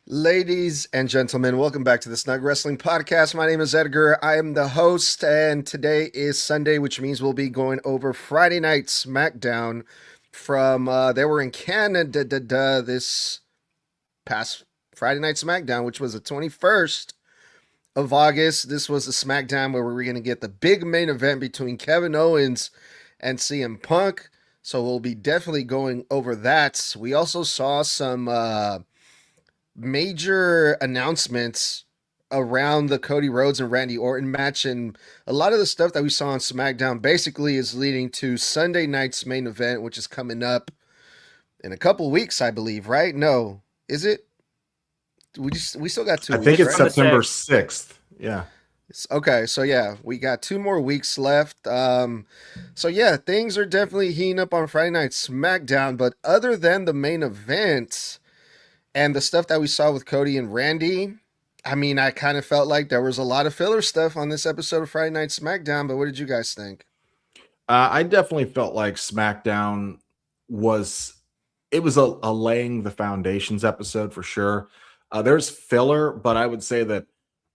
Ladies and gentlemen, welcome back to the Snug Wrestling Podcast. My name is Edgar. I am the host, and today is Sunday, which means we'll be going over Friday Night SmackDown from, they were in Canada this past Friday Night SmackDown, which was the 21st of August. This was the SmackDown where we were going to get the big main event between Kevin Owens and CM Punk. So we'll be definitely going over that. We also saw some, major announcements around the Cody Rhodes and Randy Orton match, and a lot of the stuff that we saw on SmackDown basically is leading to Sunday night's main event, which is coming up in a couple weeks, I believe. Right? No, is it? We still got two I think weeks, it's right? September 6th. Yeah. Okay, so yeah, we got 2 more weeks left. So yeah, things are definitely heating up on Friday Night SmackDown. But other than the main event, and the stuff that we saw with Cody and Randy, I mean, I kind of felt like there was a lot of filler stuff on this episode of Friday Night SmackDown, but what did you guys think? I definitely felt like SmackDown was a laying the foundations episode for sure. There's filler, but I would say that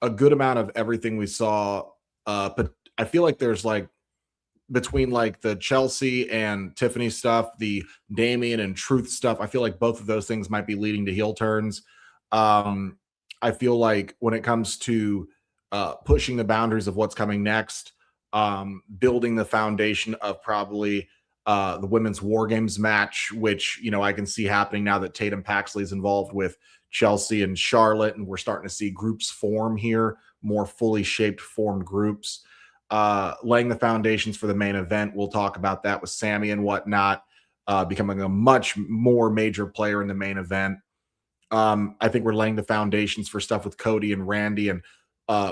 a good amount of everything we saw. But I feel like there's like between like the Chelsea and Tiffany stuff, the Damian and Truth stuff. I feel like both of those things might be leading to heel turns. Um, I feel like when it comes to pushing the boundaries of what's coming next, building the foundation of probably the women's War Games match, which I can see happening now that Tatum Paxley is involved with Chelsea and Charlotte, and we're starting to see groups form here, more fully shaped, formed groups. Laying the foundations for the main event. We'll talk about that with Sami and whatnot, becoming a much more major player in the main event. I think we're laying the foundations for stuff with Cody and Randy, and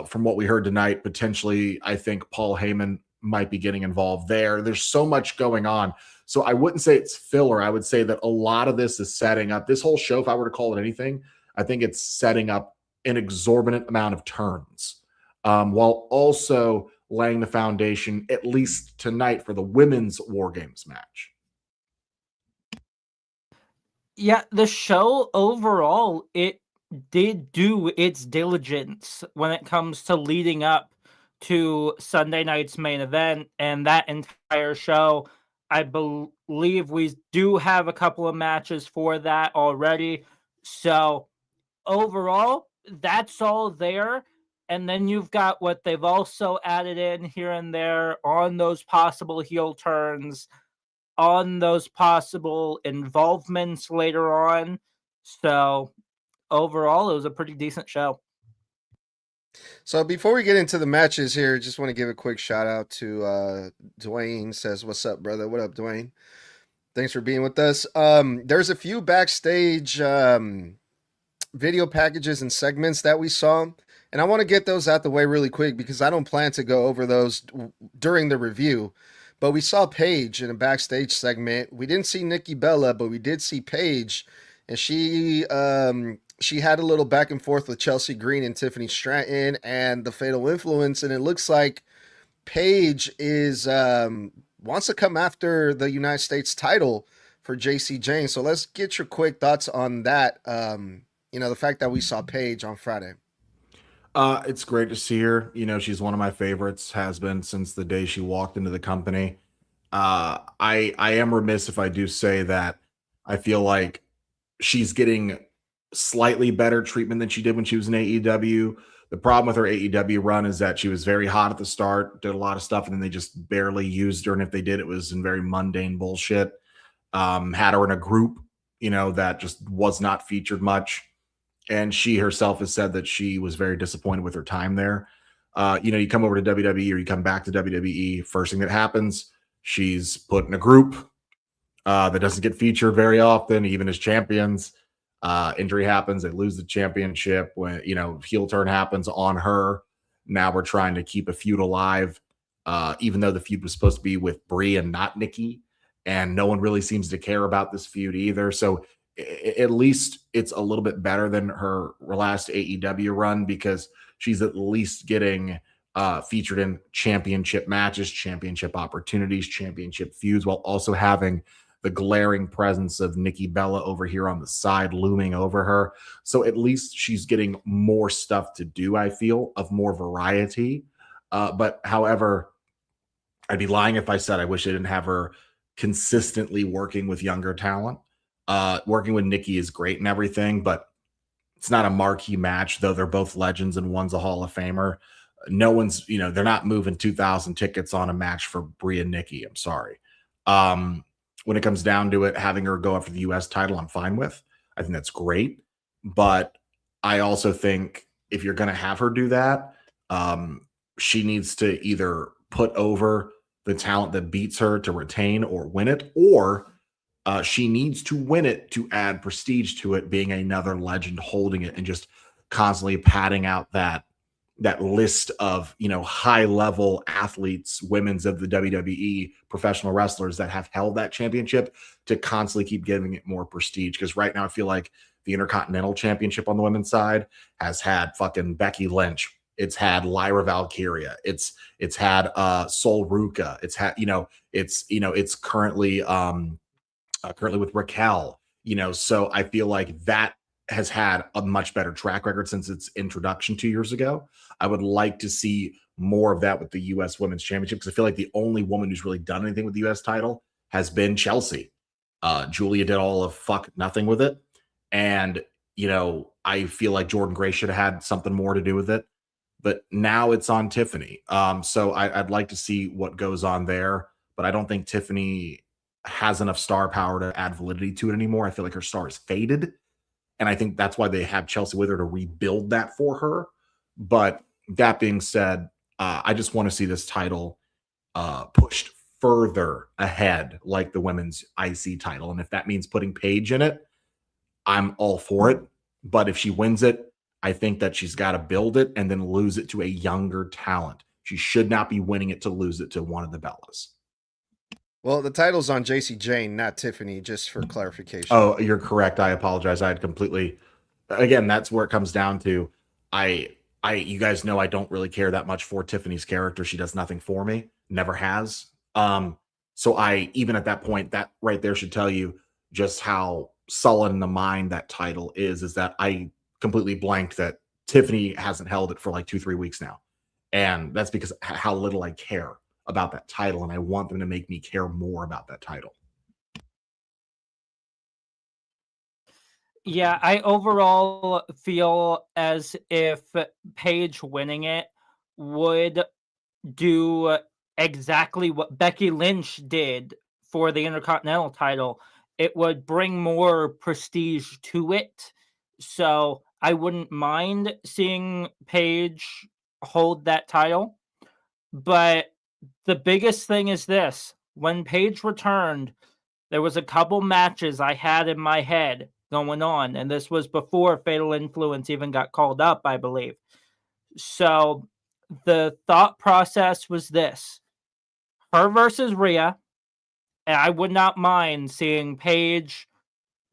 from what we heard tonight, potentially, I think Paul Heyman might be getting involved there. There's so much going on. So I wouldn't say it's filler. I would say that a lot of this is setting up this whole show. If I were to call it anything, I think it's setting up an exorbitant amount of turns, while also laying the foundation, at least tonight, for the women's War Games match. Yeah, the show overall, it did do its diligence when it comes to leading up to Sunday night's main event, and that entire show, I believe we do have a couple of matches for that already. So overall, that's all there. And then you've got what they've also added in here and there on those possible heel turns, on those possible involvements later on. So overall, it was a pretty decent show. So before we get into the matches here, just want to give a quick shout out to Dwayne. Says, "What's up, brother? What up, Dwayne? Thanks for being with us." There's a few backstage video packages and segments that we saw, and I want to get those out the way really quick because I don't plan to go over those during the review. But we saw Paige in a backstage segment. We didn't see Nikki Bella, but we did see Paige, and she had a little back and forth with Chelsea Green and Tiffany Stratton and the Fatal Influence, and it looks like Paige is wants to come after the United States title for JC Jane. So let's get your quick thoughts on that. The fact that we saw Paige on Friday. It's great to see her. She's one of my favorites, has been since the day she walked into the company. I am remiss if I do say that I feel like she's getting slightly better treatment than she did when she was in AEW. The problem with her AEW run is that she was very hot at the start, did a lot of stuff, and then they just barely used her. And if they did, it was in very mundane bullshit. Had her in a group, that just was not featured much. And she herself has said that she was very disappointed with her time there. You come over to WWE or you come back to WWE, first thing that happens, she's put in a group that doesn't get featured very often, even as champions. Injury happens, they lose the championship. When heel turn happens on her, now we're trying to keep a feud alive, even though the feud was supposed to be with Brie and not Nikki, and no one really seems to care about this feud either. So at least it's a little bit better than her last AEW run because she's at least getting featured in championship matches, championship opportunities, championship feuds, while also having the glaring presence of Nikki Bella over here on the side looming over her. So at least she's getting more stuff to do, I feel, of more variety. But however, I'd be lying if I said I wish I didn't have her consistently working with younger talent. Working with Nikki is great and everything, but it's not a marquee match, though they're both legends and one's a Hall of Famer. No one's, they're not moving 2,000 tickets on a match for Brie and Nikki. I'm sorry. When it comes down to it, having her go after the US title, I'm fine with. I think that's great. But I also think if you're going to have her do that, she needs to either put over the talent that beats her to retain or win it, or she needs to win it to add prestige to it, being another legend holding it and just constantly padding out that list of high level athletes, women's of the WWE professional wrestlers that have held that championship, to constantly keep giving it more prestige. Because right now I feel like the Intercontinental Championship on the women's side has had fucking Becky Lynch. It's had Lyra Valkyria. It's had Sol Ruca. It's had it's currently with Raquel. So I feel like that has had a much better track record since its introduction 2 years ago. I would like to see more of that with the U.S. Women's Championship, because I feel like the only woman who's really done anything with the U.S. title has been Chelsea. Giulia did all of fuck nothing with it. And, I feel like Jordan Gray should have had something more to do with it. But now it's on Tiffany. So I'd like to see what goes on there. But I don't think Tiffany has enough star power to add validity to it anymore. I feel like her star is faded. And I think that's why they have Chelsea with her, to rebuild that for her. But that being said, I just want to see this title pushed further ahead, like the women's IC title. And if that means putting Paige in it, I'm all for it. But if she wins it, I think that she's got to build it and then lose it to a younger talent. She should not be winning it to lose it to one of the Bellas. Well, the title's on JC Jane, not Tiffany, just for clarification. Oh, you're correct. I apologize. I had completely, again, that's where it comes down to. You guys know I don't really care that much for Tiffany's character. She does nothing for me, never has. So even at that point, that right there should tell you just how solid in the mind that title is that I completely blanked that Tiffany hasn't held it for like 2-3 weeks now. And that's because how little I care about that title, and I want them to make me care more about that title. Yeah, I overall feel as if Paige winning it would do exactly what Becky Lynch did for the Intercontinental title. It would bring more prestige to it. So I wouldn't mind seeing Paige hold that title. But the biggest thing is this. When Paige returned, there was a couple matches I had in my head going on, and this was before Fatal Influence even got called up, I believe. So the thought process was this: her versus Rhea, and I would not mind seeing Paige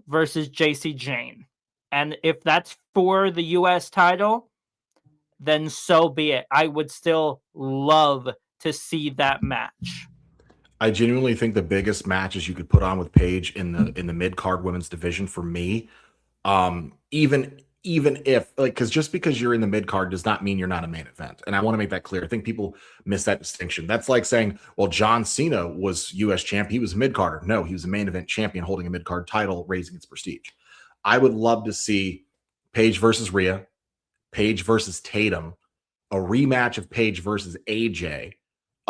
versus JC Jane. And if that's for the US title, then so be it. I would still love to see that match. I genuinely think the biggest matches you could put on with Paige in the mid-card women's division for me, even if, like, because just because you're in the mid-card does not mean you're not a main event. And I want to make that clear. I think people miss that distinction. That's like saying, well, John Cena was US champ. He was a mid-carder. No, he was a main event champion holding a mid-card title, raising its prestige. I would love to see Paige versus Rhea, Paige versus Tatum, a rematch of Paige versus AJ.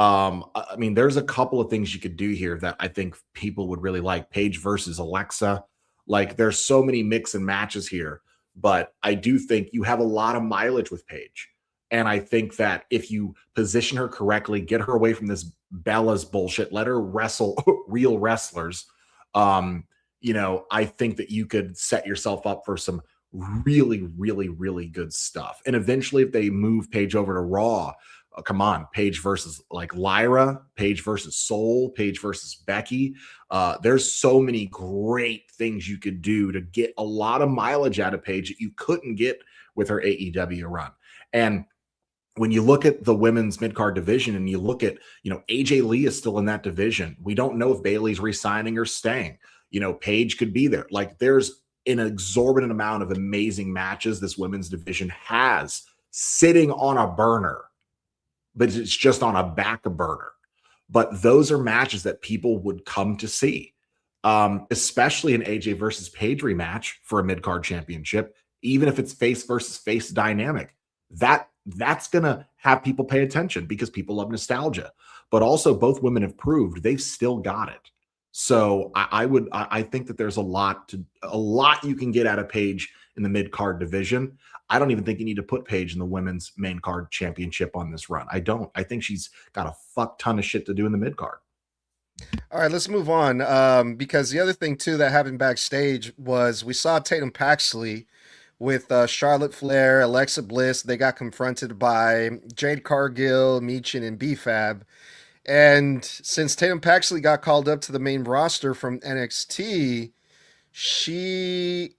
I mean, there's a couple of things you could do here that I think people would really like. Paige versus Alexa. Like, there's so many mix and matches here, but I do think you have a lot of mileage with Paige. And I think that if you position her correctly, get her away from this Bella's bullshit, let her wrestle real wrestlers, I think that you could set yourself up for some really, really, really good stuff. And eventually, if they move Paige over to Raw, come on, Paige versus like Lyra, Paige versus Sol, Paige versus Becky. There's so many great things you could do to get a lot of mileage out of Paige that you couldn't get with her AEW run. And when you look at the women's mid-card division and you look at, AJ Lee is still in that division. We don't know if Bayley's re-signing or staying. Paige could be there. Like, there's an exorbitant amount of amazing matches this women's division has sitting on a burner, but it's just on a back burner. But those are matches that people would come to see, especially an AJ versus Paige rematch for a mid-card championship, even if it's face versus face dynamic. That's going to have people pay attention because people love nostalgia. But also, both women have proved they've still got it. So I think that there's a lot you can get out of Paige in the mid-card division. I don't even think you need to put Paige in the women's main card championship on this run. I don't. I think she's got a fuck ton of shit to do in the mid-card. All right, let's move on. Because the other thing too that happened backstage was we saw Tatum Paxley with Charlotte Flair, Alexa Bliss. They got confronted by Jade Cargill, Michin, and B-Fab. And since Tatum Paxley got called up to the main roster from NXT, she's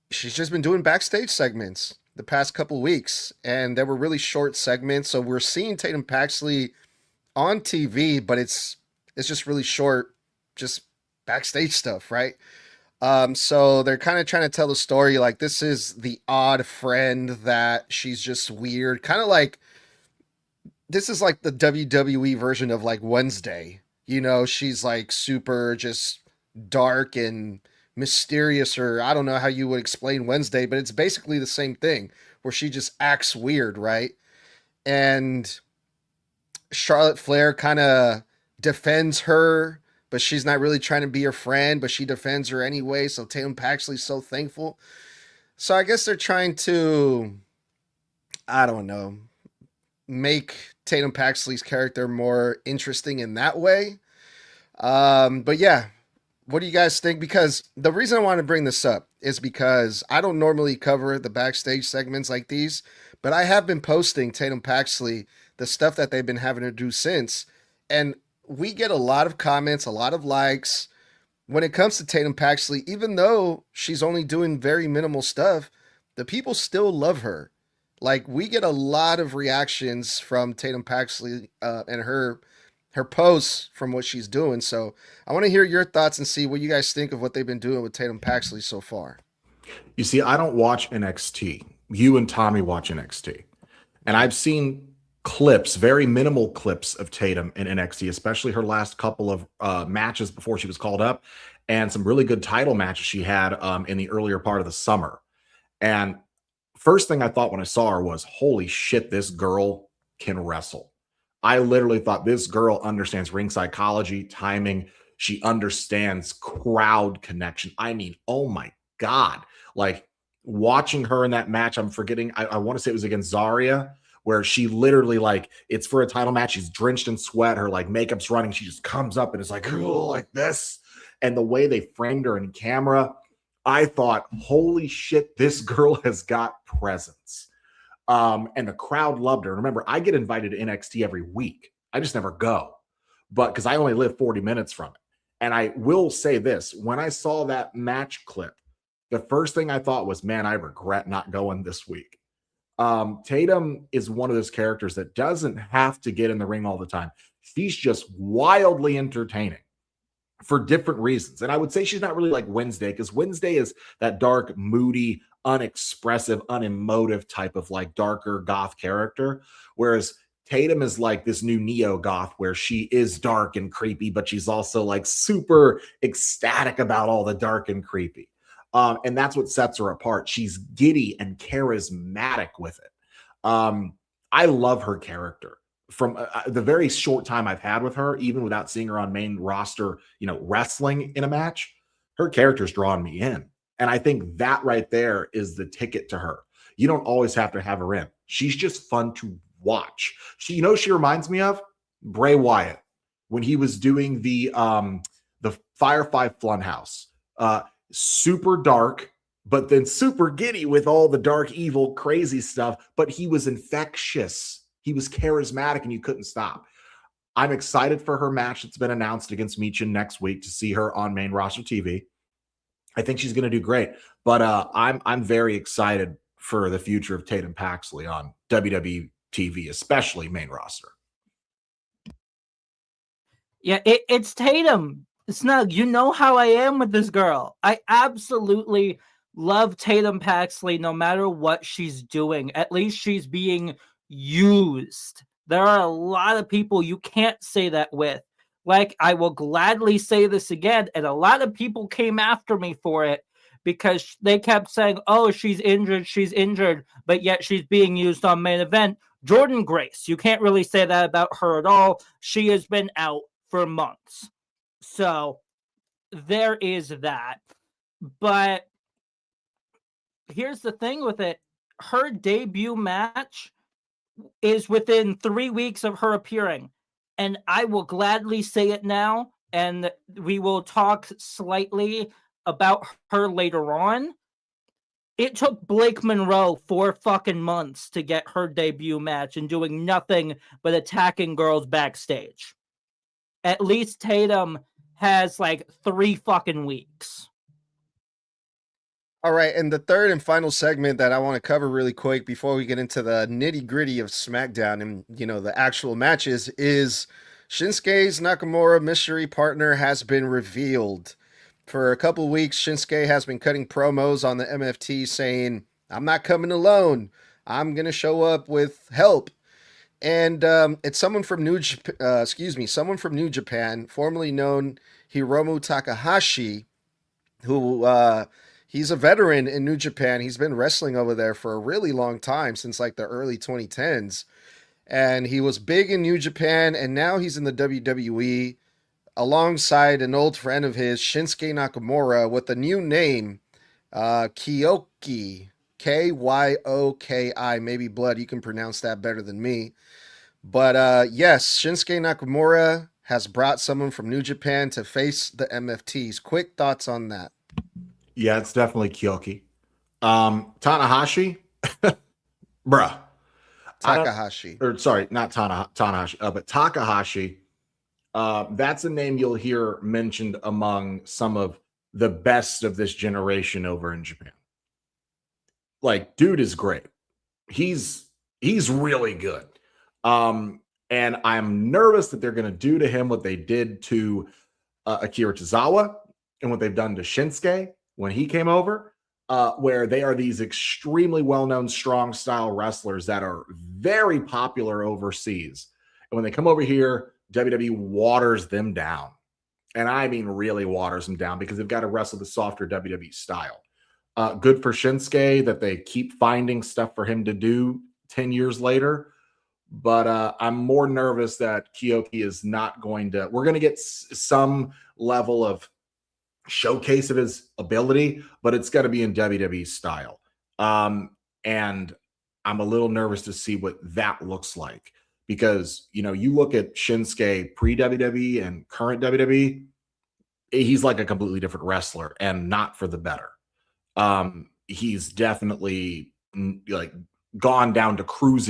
just been doing backstage segments the past couple weeks, and they were really short segments. So we're seeing Tatum Paxley on TV, but it's just really short, just backstage stuff, right? So they're kind of trying to tell the story like this is the odd friend that she's just weird, kind of like this is like the WWE version of like Wednesday. She's like super just dark and mysterious, or I don't know how you would explain Wednesday, but it's basically the same thing where she just acts weird, right? And Charlotte Flair kind of defends her, but she's not really trying to be her friend, but she defends her anyway. So Tatum Paxley's so thankful. So I guess they're trying to, I don't know, make Tatum Paxley's character more interesting in that way. But yeah, what do you guys think? Because the reason I want to bring this up is because I don't normally cover the backstage segments like these, but I have been posting Tatum Paxley, the stuff that they've been having to do since, and we get a lot of comments, a lot of likes when it comes to Tatum Paxley. Even though she's only doing very minimal stuff, the people still love her. Like, we get a lot of reactions from Tatum Paxley and her posts from what she's doing. So I want to hear your thoughts and see what you guys think of what they've been doing with Tatum Paxley so far. You see, I don't watch NXT. You and Tommy watch NXT. And I've seen clips, very minimal clips of Tatum in NXT, especially her last couple of matches before she was called up, and some really good title matches she had in the earlier part of the summer. And first thing I thought when I saw her was, holy shit, this girl can wrestle. I literally thought this girl understands ring psychology, timing. She understands crowd connection. I mean, oh my God. Like, watching her in that match, I'm forgetting, I want to say it was against Zarya, where she literally, like, it's for a title match. She's drenched in sweat. Her like makeup's running. She just comes up and is like, oh, like this. And the way they framed her in camera, I thought, holy shit, this girl has got presence. And the crowd loved her. Remember, I get invited to NXT every week. I just never go, but because I only live 40 minutes from it. And I will say this, when I saw that match clip, the first thing I thought was, man, I regret not going this week. Tatum is one of those characters that doesn't have to get in the ring all the time. She's just wildly entertaining for different reasons. And I would say she's not really like Wednesday, because Wednesday is that dark, moody, unexpressive, unemotive type of like darker goth character. Whereas Tatum is like this new neo goth where she is dark and creepy, but she's also like super ecstatic about all the dark and creepy. And that's what sets her apart. She's giddy and charismatic with it. I love her character. From the very short time I've had with her, even without seeing her on main roster, wrestling in a match, her character's drawn me in. And I think that right there is the ticket to her. You don't always have to have her in. She's just fun to watch. She reminds me of Bray Wyatt when he was doing the Firefly Funhouse. Super dark, but then super giddy with all the dark, evil, crazy stuff. But he was infectious. He was charismatic, and you couldn't stop. I'm excited for her match that's been announced against Michin next week to see her on main roster TV. I think she's going to do great. But I'm very excited for the future of Tatum Paxley on WWE TV, especially main roster. Yeah, it's Tatum. Snug, you know how I am with this girl. I absolutely love Tatum Paxley no matter what she's doing. At least she's being used. There are a lot of people you can't say that with. Like, I will gladly say this again, and a lot of people came after me for it because they kept saying, oh, she's injured, but yet she's being used on main event. Jordan Grace, you can't really say that about her at all. She has been out for months. So there is that. But here's the thing with it. Her debut match is within 3 weeks of her appearing. And I will gladly say it now, and we will talk slightly about her later on. It took Blake Monroe 4 fucking months to get her debut match and doing nothing but attacking girls backstage. At least Tatum has like 3 fucking weeks. All right, and the third and final segment that I want to cover really quick before we get into the nitty-gritty of SmackDown and, the actual matches is Shinsuke's Nakamura mystery partner has been revealed. For a couple weeks, Shinsuke has been cutting promos on the MFT saying, I'm not coming alone. I'm going to show up with help. And it's someone from New Japan, formerly known Hiromu Takahashi, who he's a veteran in New Japan. He's been wrestling over there for a really long time, since like the early 2010s. And he was big in New Japan, and now he's in the WWE alongside an old friend of his, Shinsuke Nakamura, with a new name, Kyoki. Kyoki. Maybe Blood, you can pronounce that better than me. But yes, Shinsuke Nakamura has brought someone from New Japan to face the MFTs. Quick thoughts on that. Yeah, it's definitely Kyoki. Tanahashi, bruh. Takahashi. Or sorry, not Tanahashi, but Takahashi. That's a name you'll hear mentioned among some of the best of this generation over in Japan. Like, dude is great. He's really good. And I'm nervous that they're going to do to him what they did to Akira Tozawa and what they've done to Shinsuke when he came over, where they are these extremely well-known strong style wrestlers that are very popular overseas. And when they come over here, WWE waters them down. And I mean really waters them down because they've got to wrestle the softer WWE style. Good for Shinsuke that they keep finding stuff for him to do 10 years later. But I'm more nervous that Kyoki is not going to. We're going to get some level of showcase of his ability, but it's got to be in WWE style. And I'm a little nervous to see what that looks like because, you look at Shinsuke pre-WWE and current WWE, he's like a completely different wrestler and not for the better. He's definitely like gone down to cruise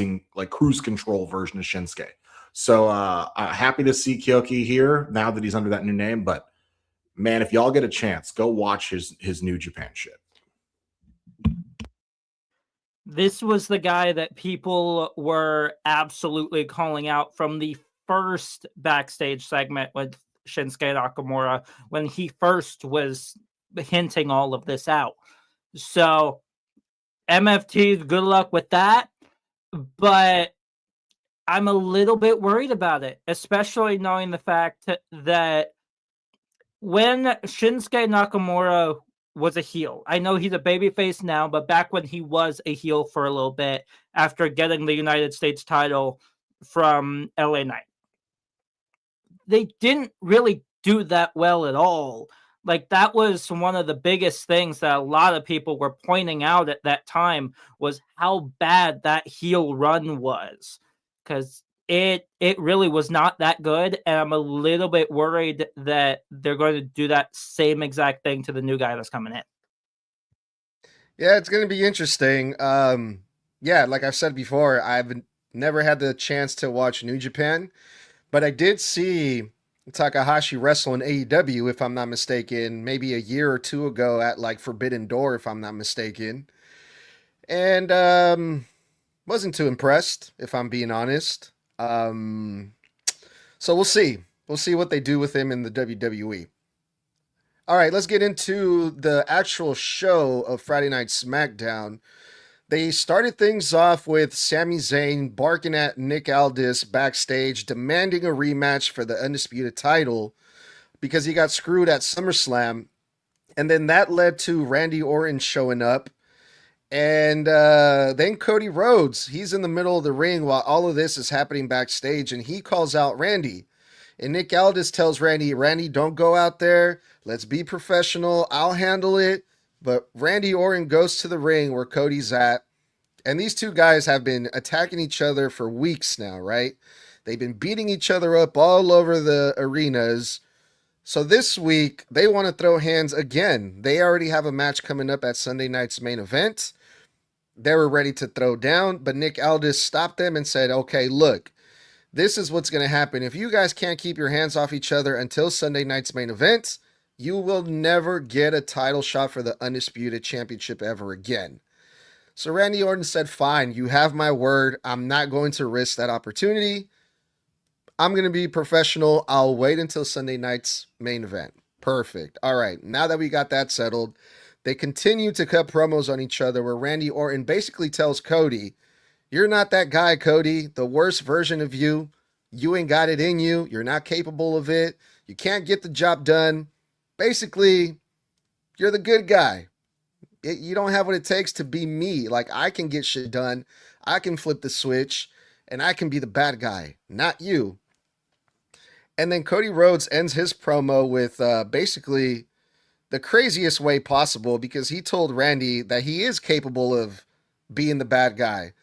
control version of Shinsuke. So happy to see Kyoki here now that he's under that new name. But man, if y'all get a chance, go watch his New Japan shit. This was the guy that people were absolutely calling out from the first backstage segment with Shinsuke Nakamura when he first was hinting all of this out. So MFT, good luck with that. But I'm a little bit worried about it, especially knowing the fact that when Shinsuke Nakamura was a heel, I know he's a babyface now, but back when he was a heel for a little bit after getting the United States title from LA Knight, they didn't really do that well at all. Like, that was one of the biggest things that a lot of people were pointing out at that time was how bad that heel run was. Because it really was not that good. And I'm a little bit worried that they're going to do that same exact thing to the new guy that's coming in. Yeah, it's going to be interesting. Yeah, like I've said before, I've never had the chance to watch New Japan, but I did see Takahashi wrestle in AEW, if I'm not mistaken, maybe a year or two ago at like Forbidden Door, if I'm not mistaken. And Wasn't too impressed, if I'm being honest. So we'll see. We'll see what they do with him in the WWE. All right, let's get into the actual show of Friday Night SmackDown. They started things off with Sami Zayn barking at Nick Aldis backstage, demanding a rematch for the Undisputed title because he got screwed at SummerSlam. And then that led to Randy Orton showing up. And then Cody Rhodes, he's in the middle of the ring while all of this is happening backstage, and he calls out Randy. And Nick Aldis tells Randy, don't go out there. Let's be professional. I'll handle it. But Randy Orton goes to the ring where Cody's at. And these two guys have been attacking each other for weeks now, right? They've been beating each other up all over the arenas. So this week, they want to throw hands again. They already have a match coming up at Sunday night's main event. They were ready to throw down, but Nick Aldis stopped them and said, okay, look, this is what's going to happen. If you guys can't keep your hands off each other until Sunday night's main event, you will never get a title shot for the Undisputed Championship ever again. So Randy Orton said, fine, you have my word. I'm not going to risk that opportunity. I'm going to be professional. I'll wait until Sunday night's main event. Perfect. All right, now that we got that settled, they continue to cut promos on each other where Randy Orton basically tells Cody, you're not that guy, Cody. The worst version of you. You ain't got it in you. You're not capable of it. You can't get the job done. Basically, you're the good guy. You don't have what it takes to be me. Like, I can get shit done. I can flip the switch, and I can be the bad guy, not you. And then Cody Rhodes ends his promo with basically the craziest way possible because he told Randy that he is capable of being the bad guy.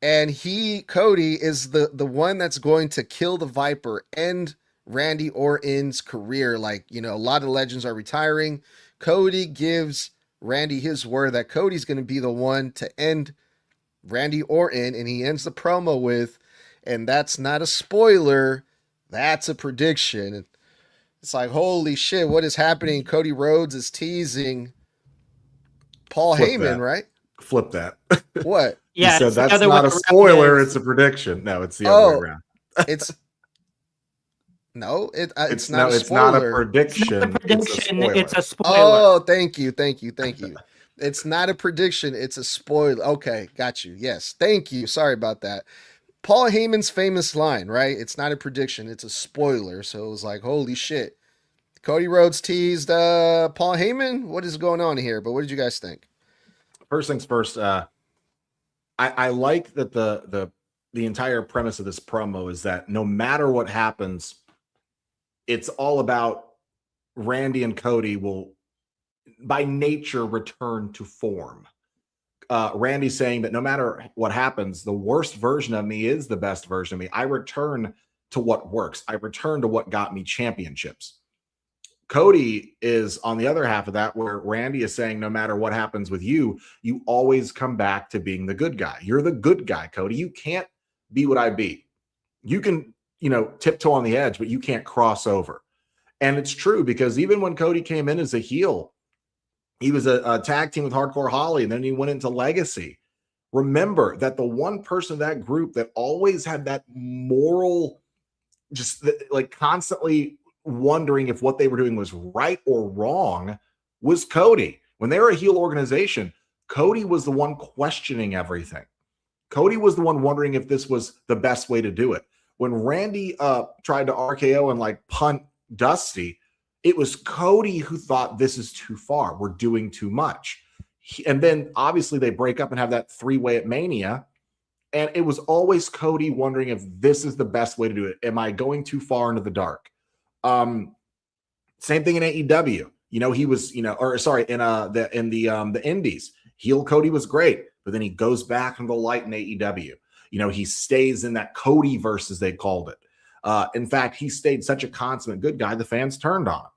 And Cody, is the one that's going to kill the Viper, end Randy Orton's career. Like, a lot of legends are retiring. Cody gives Randy his word that Cody's going to be the one to end Randy Orton, and he ends the promo with, and that's not a spoiler, that's a prediction. It's like, holy shit, what is happening? Cody Rhodes is teasing Paul Heyman, right? Flip that. What? Yeah, he said that's not a spoiler, it's a prediction. No, it's the other way around. it's not a it's spoiler. Not a prediction. It's a spoiler. Oh, thank you. It's not a prediction, it's a spoiler. Okay, got you. Yes, thank you. Sorry about that. Paul Heyman's famous line, right? It's not a prediction, it's a spoiler. So it was like, holy shit. Cody Rhodes teased Paul Heyman. What is going on here? But what did you guys think? First things first, I like that the entire premise of this promo is that no matter what happens, it's all about Randy and Cody will, by nature, return to form. Randy saying that no matter what happens, the worst version of me is the best version of me. I return to what works. I return to what got me championships. Cody is on the other half of that, where Randy is saying, no matter what happens with you, you always come back to being the good guy. You're the good guy, Cody. You can't be what I be. You can, tiptoe on the edge, but you can't cross over. And it's true, because even when Cody came in as a heel, he was a tag team with Hardcore Holly, and then he went into Legacy. Remember that the one person of that group that always had that moral, just like constantly wondering if what they were doing was right or wrong, was Cody. When they were a heel organization, Cody was the one questioning everything. Cody was the one wondering if this was the best way to do it. When Randy tried to RKO and punt Dusty, it was Cody who thought, this is too far. We're doing too much. And then obviously they break up and have that three-way at Mania. And it was always Cody wondering if this is the best way to do it. Am I going too far into the dark? Same thing in AEW. He was, in the Indies, heel Cody was great, but then he goes back into the light in AEW. He stays in that Cody verse, as they called it. In fact, he stayed such a consummate good guy, the fans turned on him.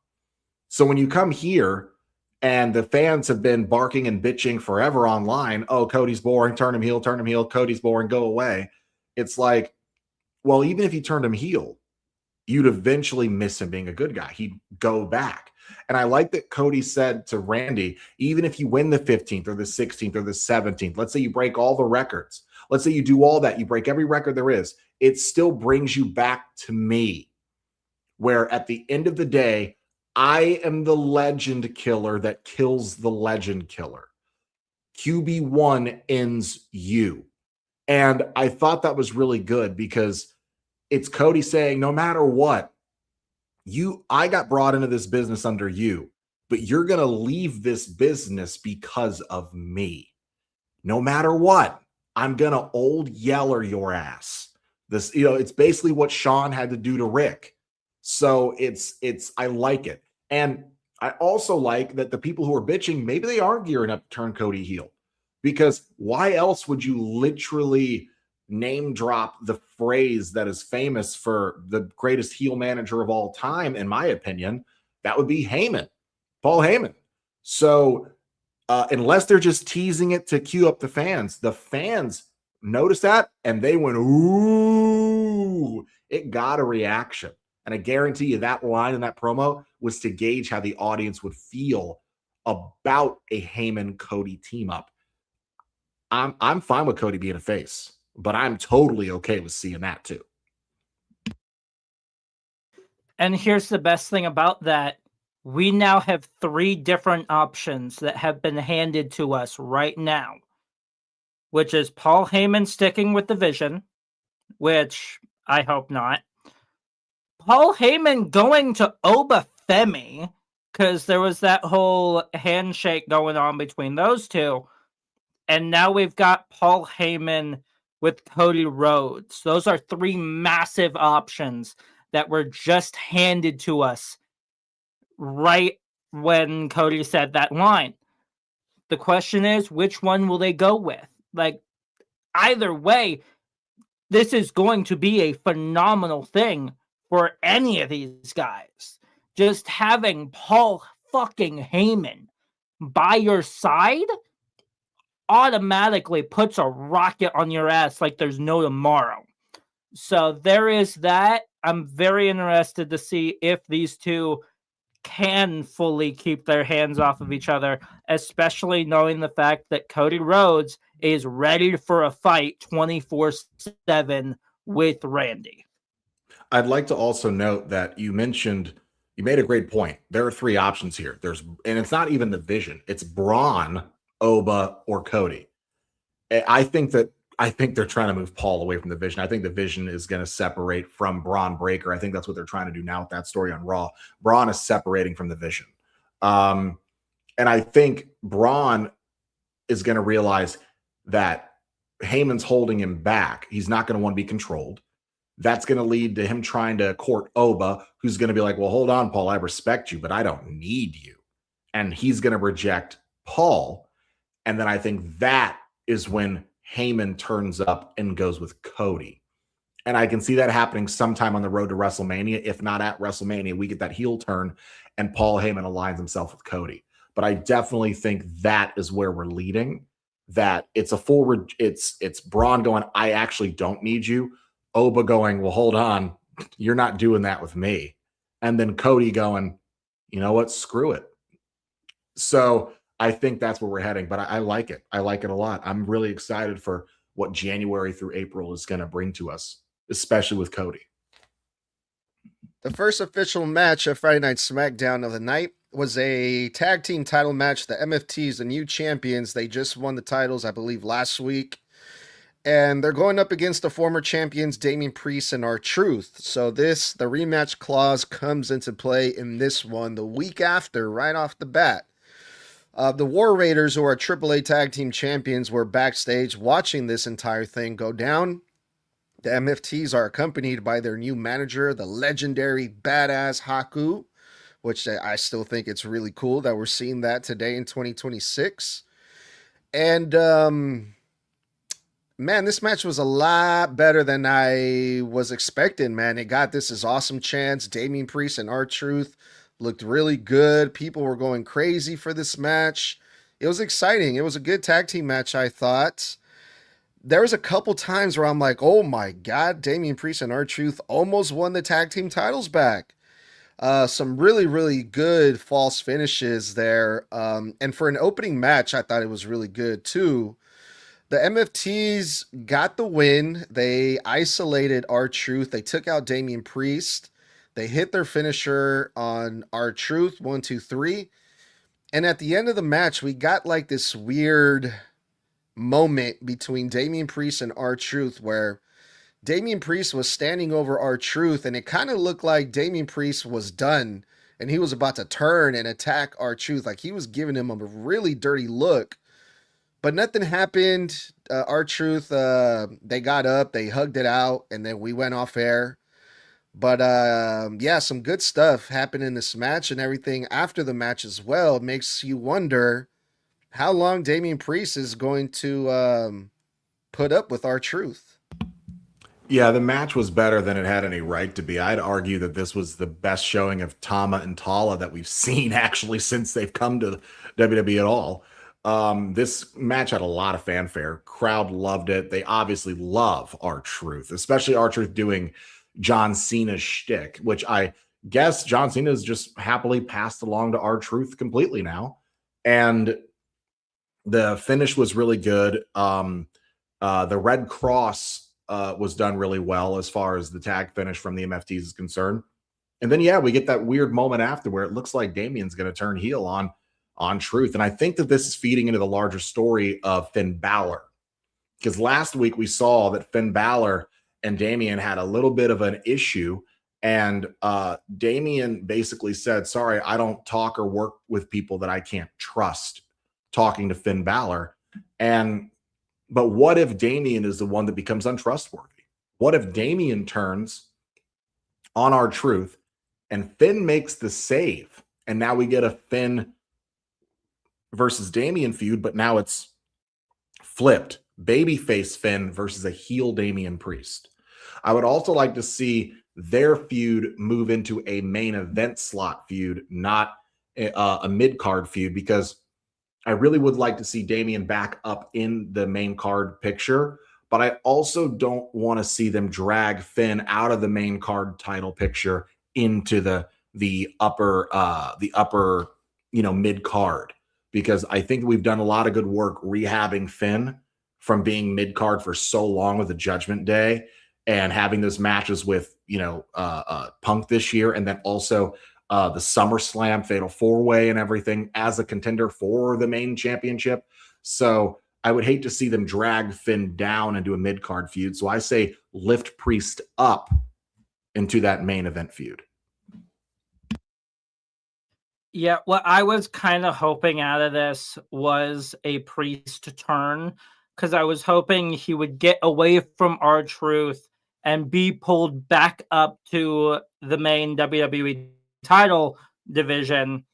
So when you come here and the fans have been barking and bitching forever online, oh, Cody's boring, turn him heel, Cody's boring, go away. It's like, well, even if you turned him heel, you'd eventually miss him being a good guy. He'd go back. And I like that Cody said to Randy, even if you win the 15th or the 16th or the 17th, let's say you break all the records, let's say you do all that, you break every record there is, it still brings you back to me, where at the end of the day, I am the legend killer that kills the legend killer. QB1 ends you. And I thought that was really good because it's Cody saying, no matter what, I got brought into this business under you, but you're going to leave this business because of me. No matter what, I'm going to old yeller your ass. This, it's basically what Shawn had to do to Rick. So I like it. And I also like that the people who are bitching, maybe they are gearing up to turn Cody heel, because why else would you literally name drop the phrase that is famous for the greatest heel manager of all time, in my opinion? That would be Heyman, Paul Heyman. So unless they're just teasing it to cue up the fans noticed that and they went, ooh, it got a reaction. And I guarantee you that line in that promo was to gauge how the audience would feel about a Heyman-Cody team up. I'm fine with Cody being a face, but I'm totally okay with seeing that too. And here's the best thing about that. We now have 3 different options that have been handed to us right now, which is Paul Heyman sticking with the Vision, which I hope not. Paul Heyman going to Oba Femi, because there was that whole handshake going on between those two. And now we've got Paul Heyman with Cody Rhodes. Those are 3 massive options that were just handed to us right when Cody said that line. The question is, which one will they go with? Like, either way, this is going to be a phenomenal thing for any of these guys. Just having Paul fucking Heyman by your side automatically puts a rocket on your ass like there's no tomorrow. So there is that. I'm very interested to see if these two can fully keep their hands off of each other, especially knowing the fact that Cody Rhodes is ready for a fight 24/7 with Randy. I'd like to also note that you made a great point. There are 3 options here. And it's not even the Vision. It's Braun, Oba, or Cody. I think they're trying to move Paul away from the Vision. I think the Vision is going to separate from Braun Breaker. I think that's what they're trying to do now with that story on Raw. Braun is separating from the Vision. And I think Braun is going to realize that Heyman's holding him back. He's not going to want to be controlled. That's going to lead to him trying to court Oba, who's going to be like, well, hold on, Paul, I respect you, but I don't need you. And he's going to reject Paul. And then I think that is when Heyman turns up and goes with Cody. And I can see that happening sometime on the road to WrestleMania. If not at WrestleMania, we get that heel turn and Paul Heyman aligns himself with Cody. But I definitely think that is where we're leading, that it's a forward, it's Braun going, I actually don't need you. Oba going, well, hold on, you're not doing that with me. And then Cody going, you know what, screw it. So I think that's where we're heading, but I like it. I like it a lot. I'm really excited for what January through April is going to bring to us, especially with Cody. The first official match of Friday Night SmackDown of the night was a tag team title match. The MFTs, the new champions, they just won the titles, I believe, last week. And they're going up against the former champions, Damian Priest and R-Truth. So the rematch clause comes into play in this one the week after, right off the bat. The War Raiders, who are AAA Tag Team Champions, were backstage watching this entire thing go down. The MFTs are accompanied by their new manager, the legendary badass Haku, which I still think it's really cool that we're seeing that today in 2026. And, man, this match was a lot better than I was expecting, man. It got this awesome chance. Damian Priest and R-Truth looked really good. People were going crazy for this match. It was exciting. It was a good tag team match, I thought. There was a couple times where I'm like, oh my God, Damian Priest and R-Truth almost won the tag team titles back. Some really, really good false finishes there. And for an opening match, I thought it was really good too. The MFTs got the win. They isolated R-Truth. They took out Damian Priest. They hit their finisher on R-Truth, 1, 2, 3. And at the end of the match, we got like this weird moment between Damian Priest and R-Truth where Damian Priest was standing over R-Truth, and it kind of looked like Damian Priest was done and he was about to turn and attack R-Truth. Like he was giving him a really dirty look. But nothing happened. R-Truth, they got up, they hugged it out, and then we went off air. But yeah, some good stuff happened in this match, and everything after the match as well. It makes you wonder how long Damian Priest is going to put up with R-Truth. Yeah, the match was better than it had any right to be. I'd argue that this was the best showing of Tama and Tala that we've seen actually since they've come to WWE at all. This match had a lot of fanfare. Crowd loved it. They obviously love R-Truth, especially R-Truth doing John Cena's shtick, which I guess John Cena has just happily passed along to R-Truth completely now. And the finish was really good. The Red Cross was done really well as far as the tag finish from the MFTs is concerned. And then, yeah, we get that weird moment after where it looks like Damian's going to turn heel on Truth. And I think that this is feeding into the larger story of Finn Balor. Because last week we saw that Finn Balor and Damian had a little bit of an issue. And Damian basically said, sorry, I don't talk or work with people that I can't trust, talking to Finn Balor. But what if Damian is the one that becomes untrustworthy? What if Damian turns on R-Truth and Finn makes the save? And now we get a Finn versus Damian feud, but now it's flipped. Babyface Finn versus a heel Damian Priest. I would also like to see their feud move into a main event slot feud, not a mid-card feud, because I really would like to see Damian back up in the main card picture, but I also don't want to see them drag Finn out of the main card title picture into the upper mid card, because I think we've done a lot of good work rehabbing Finn from being mid card for so long with the Judgment Day and having those matches with Punk this year, and then also the SummerSlam Fatal 4-Way and everything as a contender for the main championship. So I would hate to see them drag Finn down into a mid-card feud. So I say lift Priest up into that main event feud. Yeah, what I was kind of hoping out of this was a Priest turn, because I was hoping he would get away from R-Truth and be pulled back up to the main WWE title division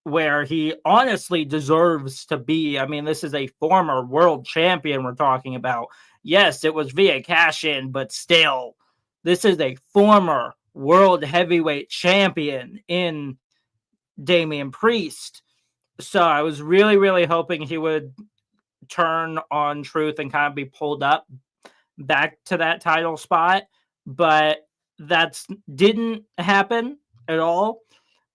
where he honestly deserves to be. I mean, this is a former world champion we're talking about. Yes, it was via cash-in, but still, this is a former world heavyweight champion in Damian Priest. So I was really, really hoping he would turn on Truth and kind of be pulled up back to that title spot, but that didn't happen at all.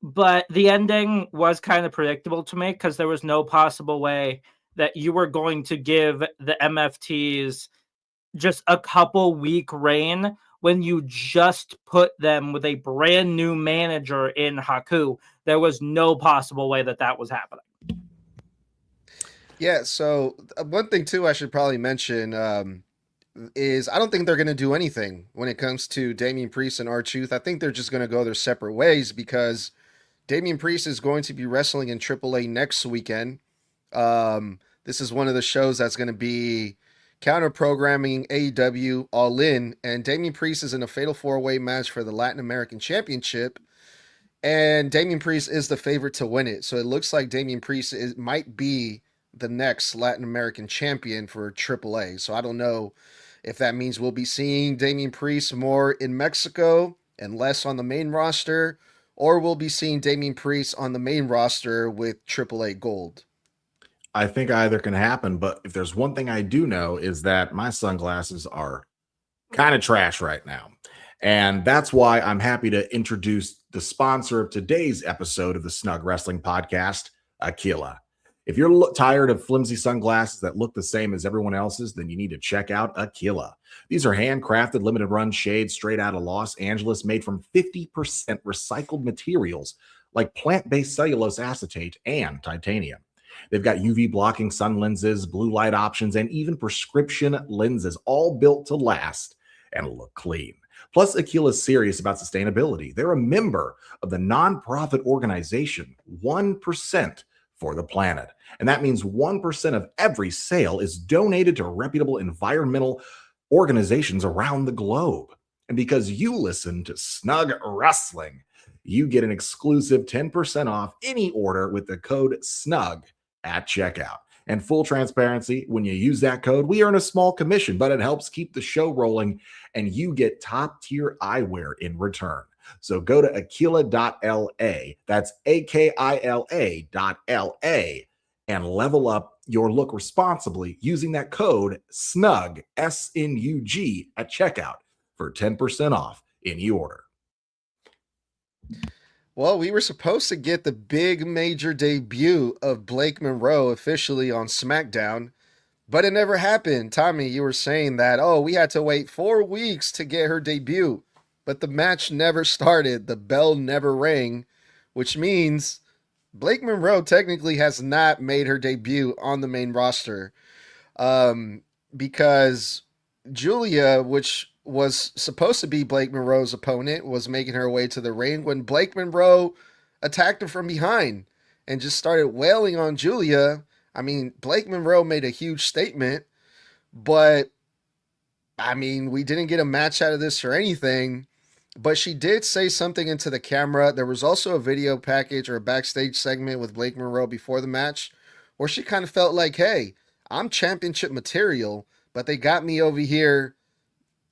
But the ending was kind of predictable to me, because there was no possible way that you were going to give the MFTs just a couple week reign when you just put them with a brand new manager in Haku. There was no possible way that was happening. Yeah, so one thing too I should probably mention is I don't think they're going to do anything when it comes to Damian Priest and R-Truth. I think they're just going to go their separate ways, because Damian Priest is going to be wrestling in AAA next weekend. This is one of the shows that's going to be counter-programming AEW All In, and Damian Priest is in a Fatal 4-Way match for the Latin American Championship, and Damian Priest is the favorite to win it. So it looks like Damian Priest might be the next Latin American champion for AAA. So I don't know if that means we'll be seeing Damian Priest more in Mexico and less on the main roster, or we'll be seeing Damian Priest on the main roster with AAA Gold. I think either can happen, but if there's one thing I do know is that my sunglasses are kind of trash right now. And that's why I'm happy to introduce the sponsor of today's episode of the Snug Wrestling Podcast, Giulia. If you're tired of flimsy sunglasses that look the same as everyone else's, then you need to check out Giulia. These are handcrafted, limited run shades straight out of Los Angeles, made from 50% recycled materials like plant-based cellulose acetate and titanium. They've got UV blocking sun lenses, blue light options, and even prescription lenses, all built to last and look clean. Plus, Giulia is serious about sustainability. They're a member of the nonprofit organization 1% for the planet. And that means 1% of every sale is donated to reputable environmental organizations around the globe. And because you listen to Snug Wrestling, you get an exclusive 10% off any order with the code SNUG at checkout. And full transparency, when you use that code, we earn a small commission, but it helps keep the show rolling and you get top tier eyewear in return. So go to Giulia.la, that's AKILA.LA, and level up your look responsibly using that code SNUG, SNUG, at checkout for 10% off any order. Well, we were supposed to get the big major debut of Blake Monroe officially on SmackDown, but it never happened. Tommy, you were saying that, we had to wait 4 weeks to get her debut, but the match never started. The bell never rang, which means Blake Monroe technically has not made her debut on the main roster, because Giulia, which was supposed to be Blake Monroe's opponent, was making her way to the ring when Blake Monroe attacked her from behind and just started wailing on Giulia. I mean, Blake Monroe made a huge statement, but I mean, we didn't get a match out of this or anything, but she did say something into the camera. There was also a video package or a backstage segment with Blake Monroe before the match where she kind of felt like, hey, I'm championship material, but they got me over here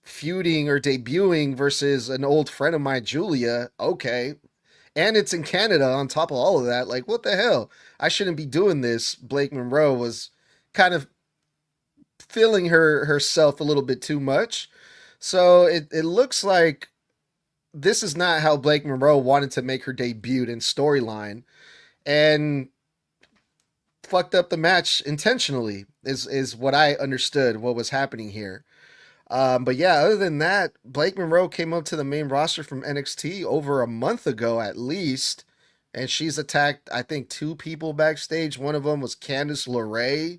feuding or debuting versus an old friend of mine, Giulia. Okay. And it's in Canada on top of all of that. Like, what the hell? I shouldn't be doing this. Blake Monroe was kind of feeling herself a little bit too much. So it looks like this is not how Blake Monroe wanted to make her debut in storyline, and fucked up the match intentionally is what I understood what was happening here. But yeah, other than that, Blake Monroe came up to the main roster from NXT over a month ago at least, and she's attacked, I think, 2 people backstage. One of them was Candice LeRae.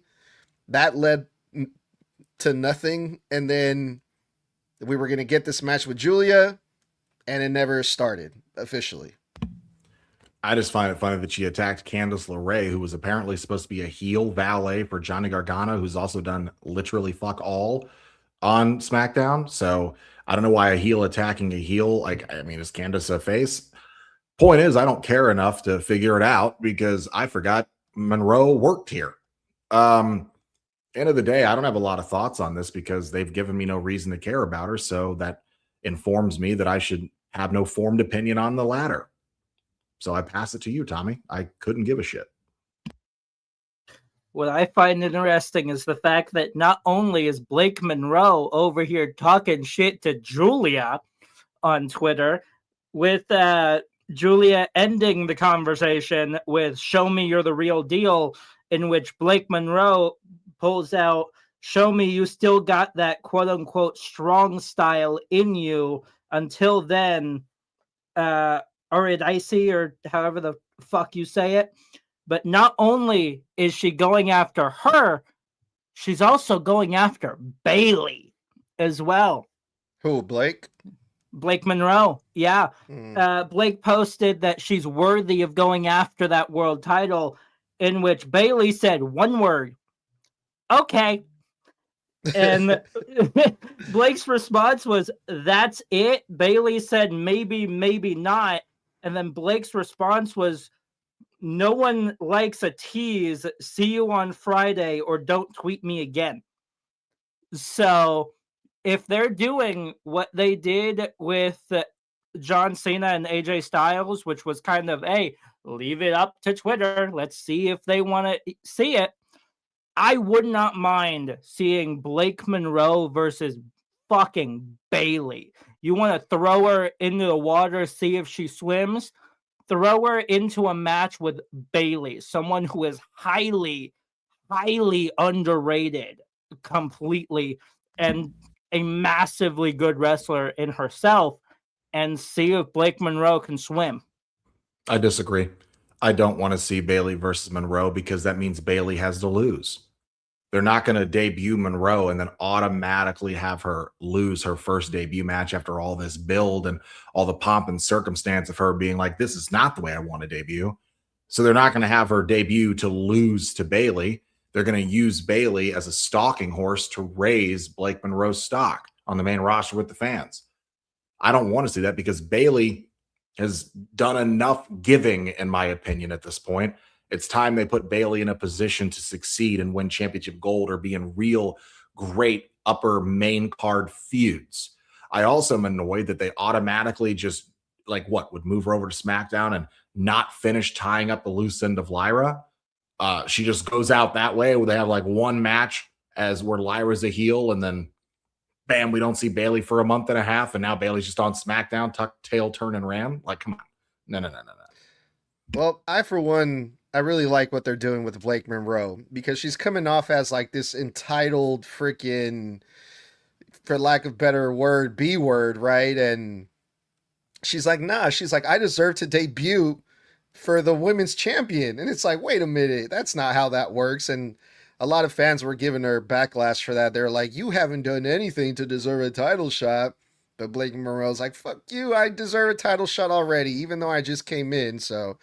That led to nothing, and then we were going to get this match with Giulia, and it never started officially. I just find it funny that she attacked Candice LeRae, who was apparently supposed to be a heel valet for Johnny Gargano, who's also done literally fuck all on SmackDown. So I don't know why a heel attacking a heel. Like, I mean, is Candice a face? Point is, I don't care enough to figure it out because I forgot Monroe worked here. End of the day, I don't have a lot of thoughts on this because they've given me no reason to care about her. So that informs me that I should have no formed opinion on the latter. So I pass it to you, Tommy. I couldn't give a shit. What I find interesting is the fact that not only is Blake Monroe over here talking shit to Giulia on Twitter, with Giulia ending the conversation with "Show me you're the real deal," in which Blake Monroe pulls out, "Show me you still got that quote unquote strong style in you. Until then, Icy," or however the fuck you say it. But not only is she going after her, she's also going after Bayley as well. Who, Blake? Blake Monroe, yeah. Blake posted that she's worthy of going after that world title, in which Bayley said one word, "Okay." And Blake's response was, "That's it?" Bayley said, "Maybe, maybe not." And then Blake's response was, "No one likes a tease. See you on Friday, or don't tweet me again." So if they're doing what they did with John Cena and AJ Styles, which was kind of, hey, leave it up to Twitter, let's see if they want to see it, I would not mind seeing Blake Monroe versus fucking Bayley. You want to throw her into the water, see if she swims? Throw her into a match with Bayley, someone who is highly, highly underrated completely, and a massively good wrestler in herself, and see if Blake Monroe can swim. I disagree. I don't want to see Bayley versus Monroe because that means Bayley has to lose. They're not going to debut Monroe and then automatically have her lose her first debut match after all this build and all the pomp and circumstance of her being like, this is not the way I want to debut. So they're not going to have her debut to lose to Bayley. They're going to use Bayley as a stalking horse to raise Blake Monroe's stock on the main roster with the fans. I don't want to see that because Bayley has done enough giving, in my opinion, at this point. It's time they put Bayley in a position to succeed and win championship gold or be in real great upper main card feuds. I also am annoyed that they automatically just would move her over to SmackDown and not finish tying up the loose end of Lyra. She just goes out that way where they have one match as where Lyra's a heel and then bam, we don't see Bayley for a month and a half and now Bayley's just on SmackDown, tuck, tail, turn, and ram. Come on. No. Well, for one, I really like what they're doing with Blake Monroe because she's coming off as this entitled freaking, for lack of better word, B word, right? And she's like, nah, I deserve to debut for the women's champion. And it's wait a minute, that's not how that works. And a lot of fans were giving her backlash for that. They're like, you haven't done anything to deserve a title shot. But Blake Monroe's like, fuck you, I deserve a title shot already, even though I just came in. So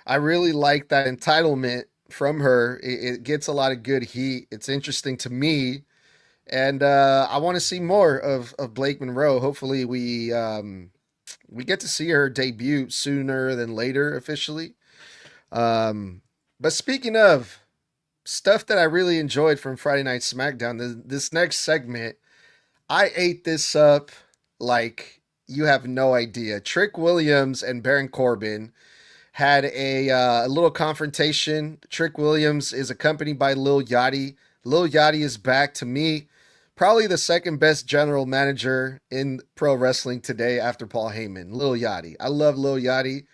I really like that entitlement from her. It gets a lot of good heat. It's interesting to me. And I want to see more of Blake Monroe. Hopefully we get to see her debut sooner than later officially. But speaking of stuff that I really enjoyed from Friday Night SmackDown, this next segment, I ate this up like you have no idea. Trick Williams and Baron Corbin had a little confrontation. Trick Williams is accompanied by Lil Yachty. Lil Yachty is back, to me, probably the second best general manager in pro wrestling today after Paul Heyman. Lil Yachty. I love Lil Yachty.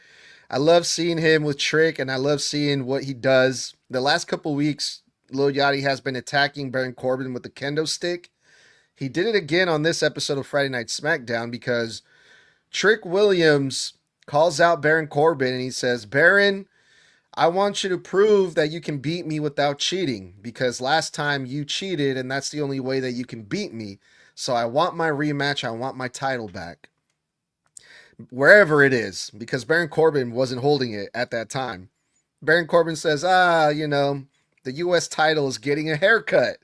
I love seeing him with Trick, and I love seeing what he does. The last couple weeks, Lil Yachty has been attacking Baron Corbin with the kendo stick. He did it again on this episode of Friday Night SmackDown because Trick Williams calls out Baron Corbin and he says, Baron, I want you to prove that you can beat me without cheating because last time you cheated and that's the only way that you can beat me. So I want my rematch. I want my title back. Wherever it is, because Baron Corbin wasn't holding it at that time. Baron Corbin says, the U.S. title is getting a haircut.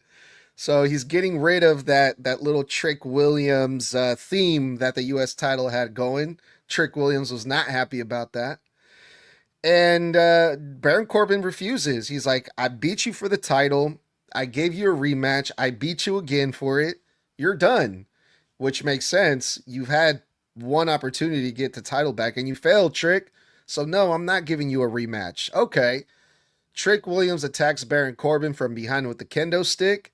So he's getting rid of that little Trick Williams theme that the U.S. title had going. Trick Williams was not happy about that. And Baron Corbin refuses. He's like, I beat you for the title. I gave you a rematch. I beat you again for it. You're done. Which makes sense. You've had one opportunity to get the title back and you failed, Trick. So no, I'm not giving you a rematch. Okay. Trick Williams attacks Baron Corbin from behind with the kendo stick.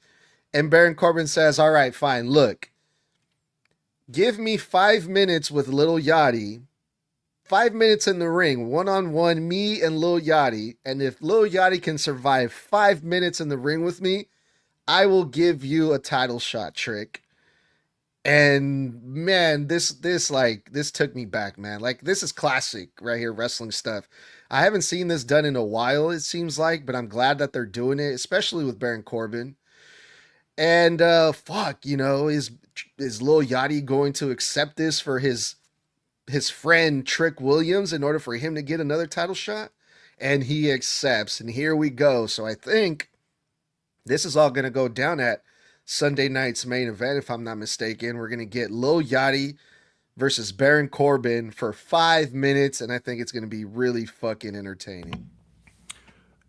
And Baron Corbin says, all right, fine. Look, give me 5 minutes with Lil Yachty. 5 minutes in the ring, one-on-one, me and Lil Yachty. And if Lil Yachty can survive 5 minutes in the ring with me, I will give you a title shot, Trick. And man, this took me back, man. This is classic right here, wrestling stuff. I haven't seen this done in a while, it seems like, but I'm glad that they're doing it, especially with Baron Corbin. And is Lil Yachty going to accept this for his friend Trick Williams in order for him to get another title shot? And he accepts, and here we go. So I think this is all going to go down at Sunday night's main event, if I'm not mistaken. We're going to get Lil Yachty versus Baron Corbin for 5 minutes, and I think it's going to be really fucking entertaining.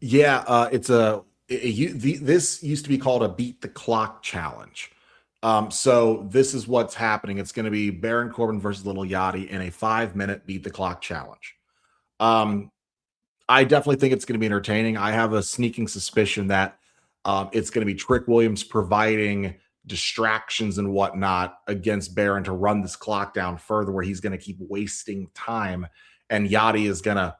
Yeah, this used to be called a beat the clock challenge. So this is what's happening. It's going to be Baron Corbin versus Lil Yachty in a 5-minute beat the clock challenge. I definitely think it's going to be entertaining. I have a sneaking suspicion that it's going to be Trick Williams providing distractions and whatnot against Baron to run this clock down further, where he's going to keep wasting time. And Yachty is going to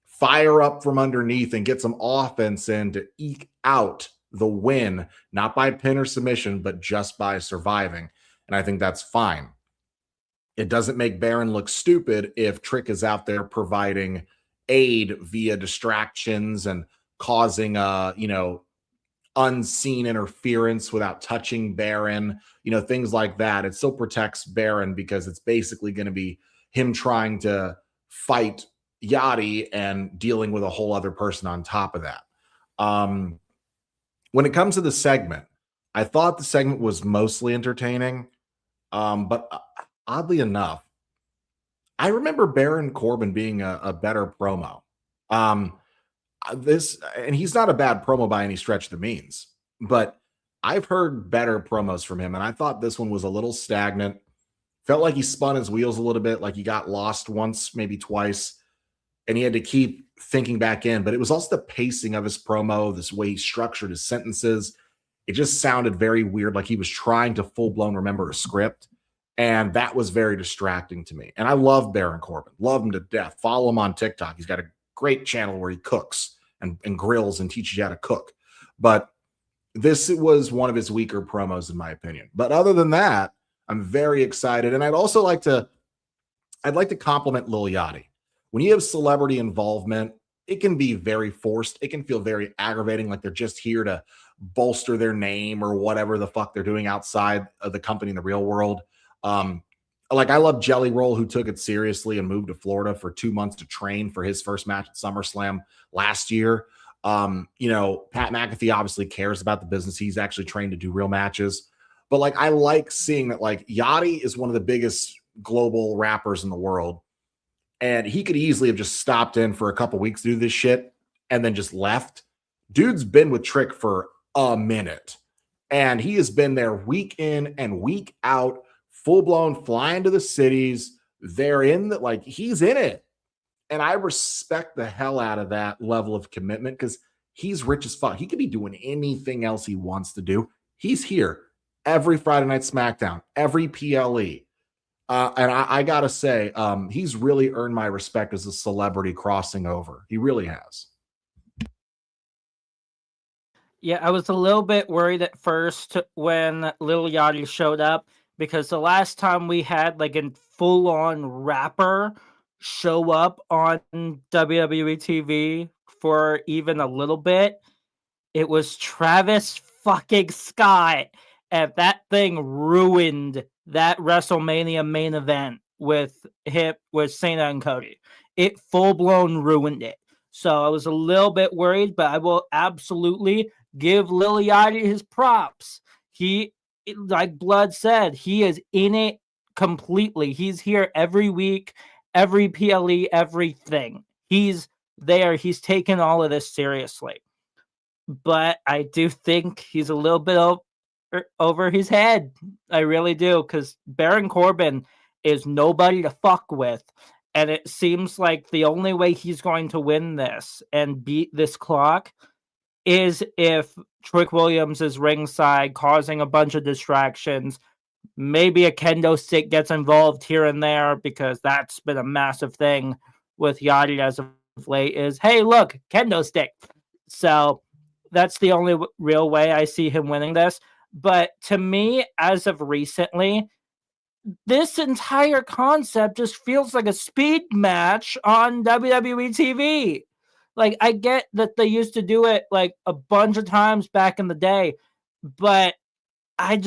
fire up from underneath and get some offense in to eke out the win, not by pin or submission, but just by surviving. And I think that's fine. It doesn't make Baron look stupid if Trick is out there providing aid via distractions and causing unseen interference without touching Baron, things like that. It still protects Baron because it's basically going to be him trying to fight Yachty and dealing with a whole other person on top of that. When it comes to the segment, I thought the segment was mostly entertaining, but oddly enough, I remember Baron Corbin being a better promo. And he's not a bad promo by any stretch of the means, but I've heard better promos from him, and I thought this one was a little stagnant. Felt like he spun his wheels a little bit, like he got lost once, maybe twice, and he had to keep thinking back in. But it was also the pacing of his promo, this way he structured his sentences. It just sounded very weird, like he was trying to full-blown remember a script. And that was very distracting to me. And I love Baron Corbin. Love him to death. Follow him on TikTok. He's got a great channel where he cooks and grills and teaches you how to cook. But this was one of his weaker promos, in my opinion. But other than that, I'm very excited. And I'd like to compliment Lil Yachty. When you have celebrity involvement, it can be very forced. It can feel very aggravating, like they're just here to bolster their name or whatever the fuck they're doing outside of the company in the real world. Like I love Jelly Roll, who took it seriously and moved to Florida for 2 months to train for his first match at SummerSlam last year. Pat McAfee obviously cares about the business. He's actually trained to do real matches. But like I like seeing that like Yachty is one of the biggest global rappers in the world. And he could easily have just stopped in for a couple weeks to do this shit and then just left. Dude's been with Trick for a minute. And he has been there week in and week out, full-blown flying to the cities. They're in the, like, he's in it. And I respect the hell out of that level of commitment because he's rich as fuck. He could be doing anything else he wants to do. He's here every Friday Night SmackDown, every PLE. And I got to say, he's really earned my respect as a celebrity crossing over. He really has. Yeah, I was a little bit worried at first when Lil Yachty showed up because the last time we had like a full-on rapper show up on WWE TV for even a little bit, it was Travis fucking Scott. And that thing ruined that WrestleMania main event with Cena and Cody. It full-blown ruined it. So I was a little bit worried, but I will absolutely give Lil Yachty his props. He, like Blood said, he is in it completely. He's here every week, every PLE, everything. He's there. He's taken all of this seriously. But I do think he's a little bit over his head. I really do, because Baron Corbin is nobody to fuck with. And it seems like the only way he's going to win this and beat this clock is if Trick Williams is ringside, causing a bunch of distractions. Maybe a kendo stick gets involved here and there, because that's been a massive thing with Yachty as of late is, hey, look, kendo stick. So that's the only real way I see him winning this. But to me, as of recently, this entire concept just feels like a speed match on WWE TV. Like, I get that they used to do it like a bunch of times back in the day, but I'm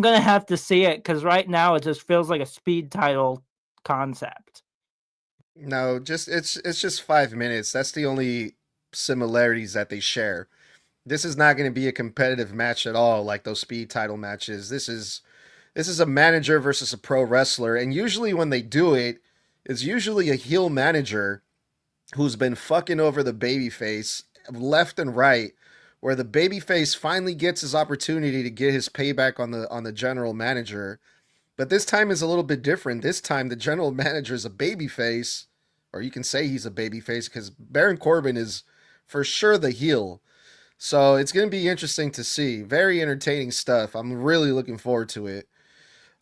going to have to see it, because right now it just feels like a speed title concept. No, it's just 5 minutes. That's the only similarities that they share. This is not going to be a competitive match at all, like those speed title matches. This is a manager versus a pro wrestler, and usually when they do it, it's usually a heel manager who's been fucking over the babyface left and right, where the babyface finally gets his opportunity to get his payback on the general manager. But this time is a little bit different. This time the general manager is a babyface, or you can say he's a babyface, because Baron Corbin is for sure the heel. So it's going to be interesting to see. Very entertaining stuff. I'm really looking forward to it.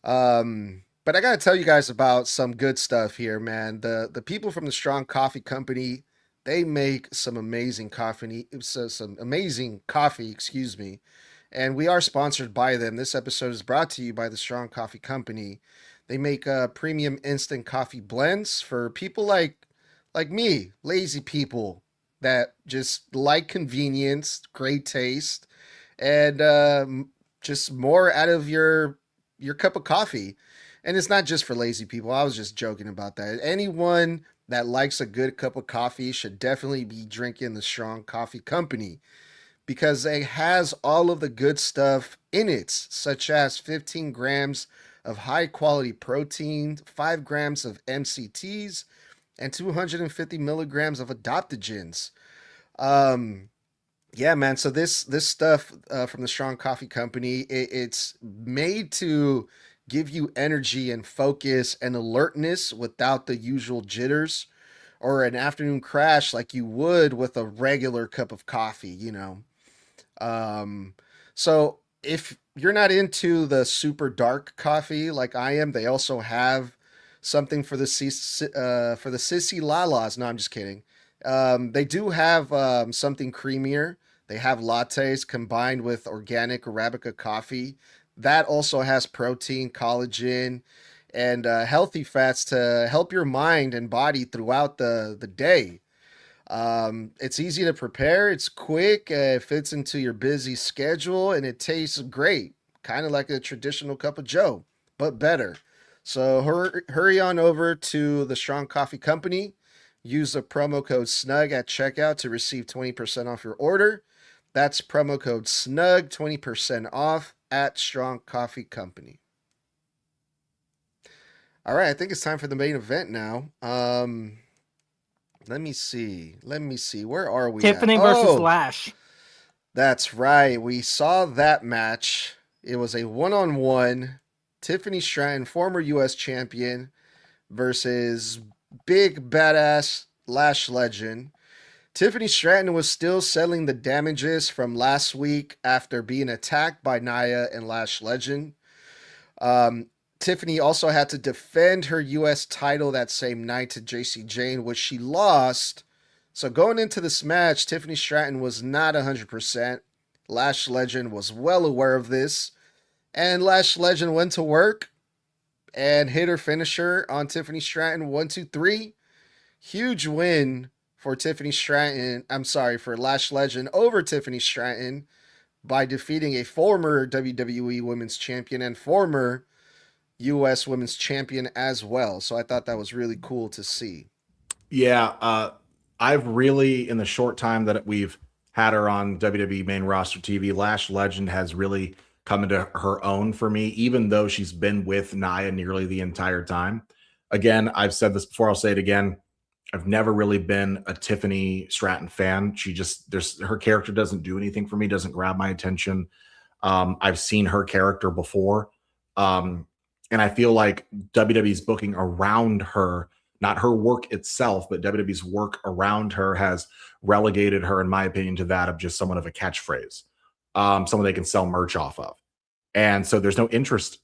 But I got to tell you guys about some good stuff here, man. The people from the Strong Coffee Company, they make some amazing coffee, some amazing coffee, excuse me. And we are sponsored by them. This episode is brought to you by the Strong Coffee Company. They make premium instant coffee blends for people like me, lazy people that just like convenience, great taste, and just more out of your cup of coffee. And it's not just for lazy people. I was just joking about that. Anyone that likes a good cup of coffee should definitely be drinking the Strong Coffee Company because it has all of the good stuff in it, such as 15 grams of high quality protein, 5 grams of MCTs, and 250 milligrams of adaptogens. Um, yeah, man. So this stuff from the Strong Coffee Company, it's made to give you energy and focus and alertness without the usual jitters or an afternoon crash like you would with a regular cup of coffee. Um, so if you're not into the super dark coffee like I am, they also have something for for the sissy lalas. No, I'm just kidding. They do have something creamier. They have lattes combined with organic Arabica coffee. That also has protein, collagen, and healthy fats to help your mind and body throughout the day. It's easy to prepare, it's quick, it fits into your busy schedule, and it tastes great. Kind of like a traditional cup of Joe, but better. So hurry on over to the Strong Coffee Company. Use the promo code SNUG at checkout to receive 20% off your order. That's promo code SNUG, 20% off at Strong Coffee Company. All right, I think it's time for the main event now. Let me see. Where are we at? Tiffany versus Oh, Lash. that's right. We saw that match. It was a one-on-one. Tiffany Stratton, former U.S. champion, versus big badass Lash legend. Tiffany Stratton was still selling the damages from last week after being attacked by Nia and Lash Legend. Um, Tiffany also had to defend her U.S. title that same night to JC Jane, which she lost. So going into this match, Tiffany Stratton was not 100%. Lash Legend was well aware of this. And Lash Legend went to work and hit her finisher on Tiffany Stratton. 1, 2, 3. Huge win for Tiffany Stratton. I'm sorry, for Lash Legend over Tiffany Stratton by defeating a former WWE Women's Champion and former U.S. Women's Champion as well. So I thought that was really cool to see. Yeah, I've really, in the short time that we've had her on WWE main roster TV, Lash Legend has really come into her own for me, even though she's been with Nia nearly the entire time. Again, I've said this before, I'll say it again. I've never really been a Tiffany Stratton fan. Her character doesn't do anything for me, doesn't grab my attention. I've seen her character before. And I feel like WWE's booking around her, not her work itself, but WWE's work around her has relegated her, in my opinion, to that of just someone of a catchphrase, someone they can sell merch off of. And so there's no interest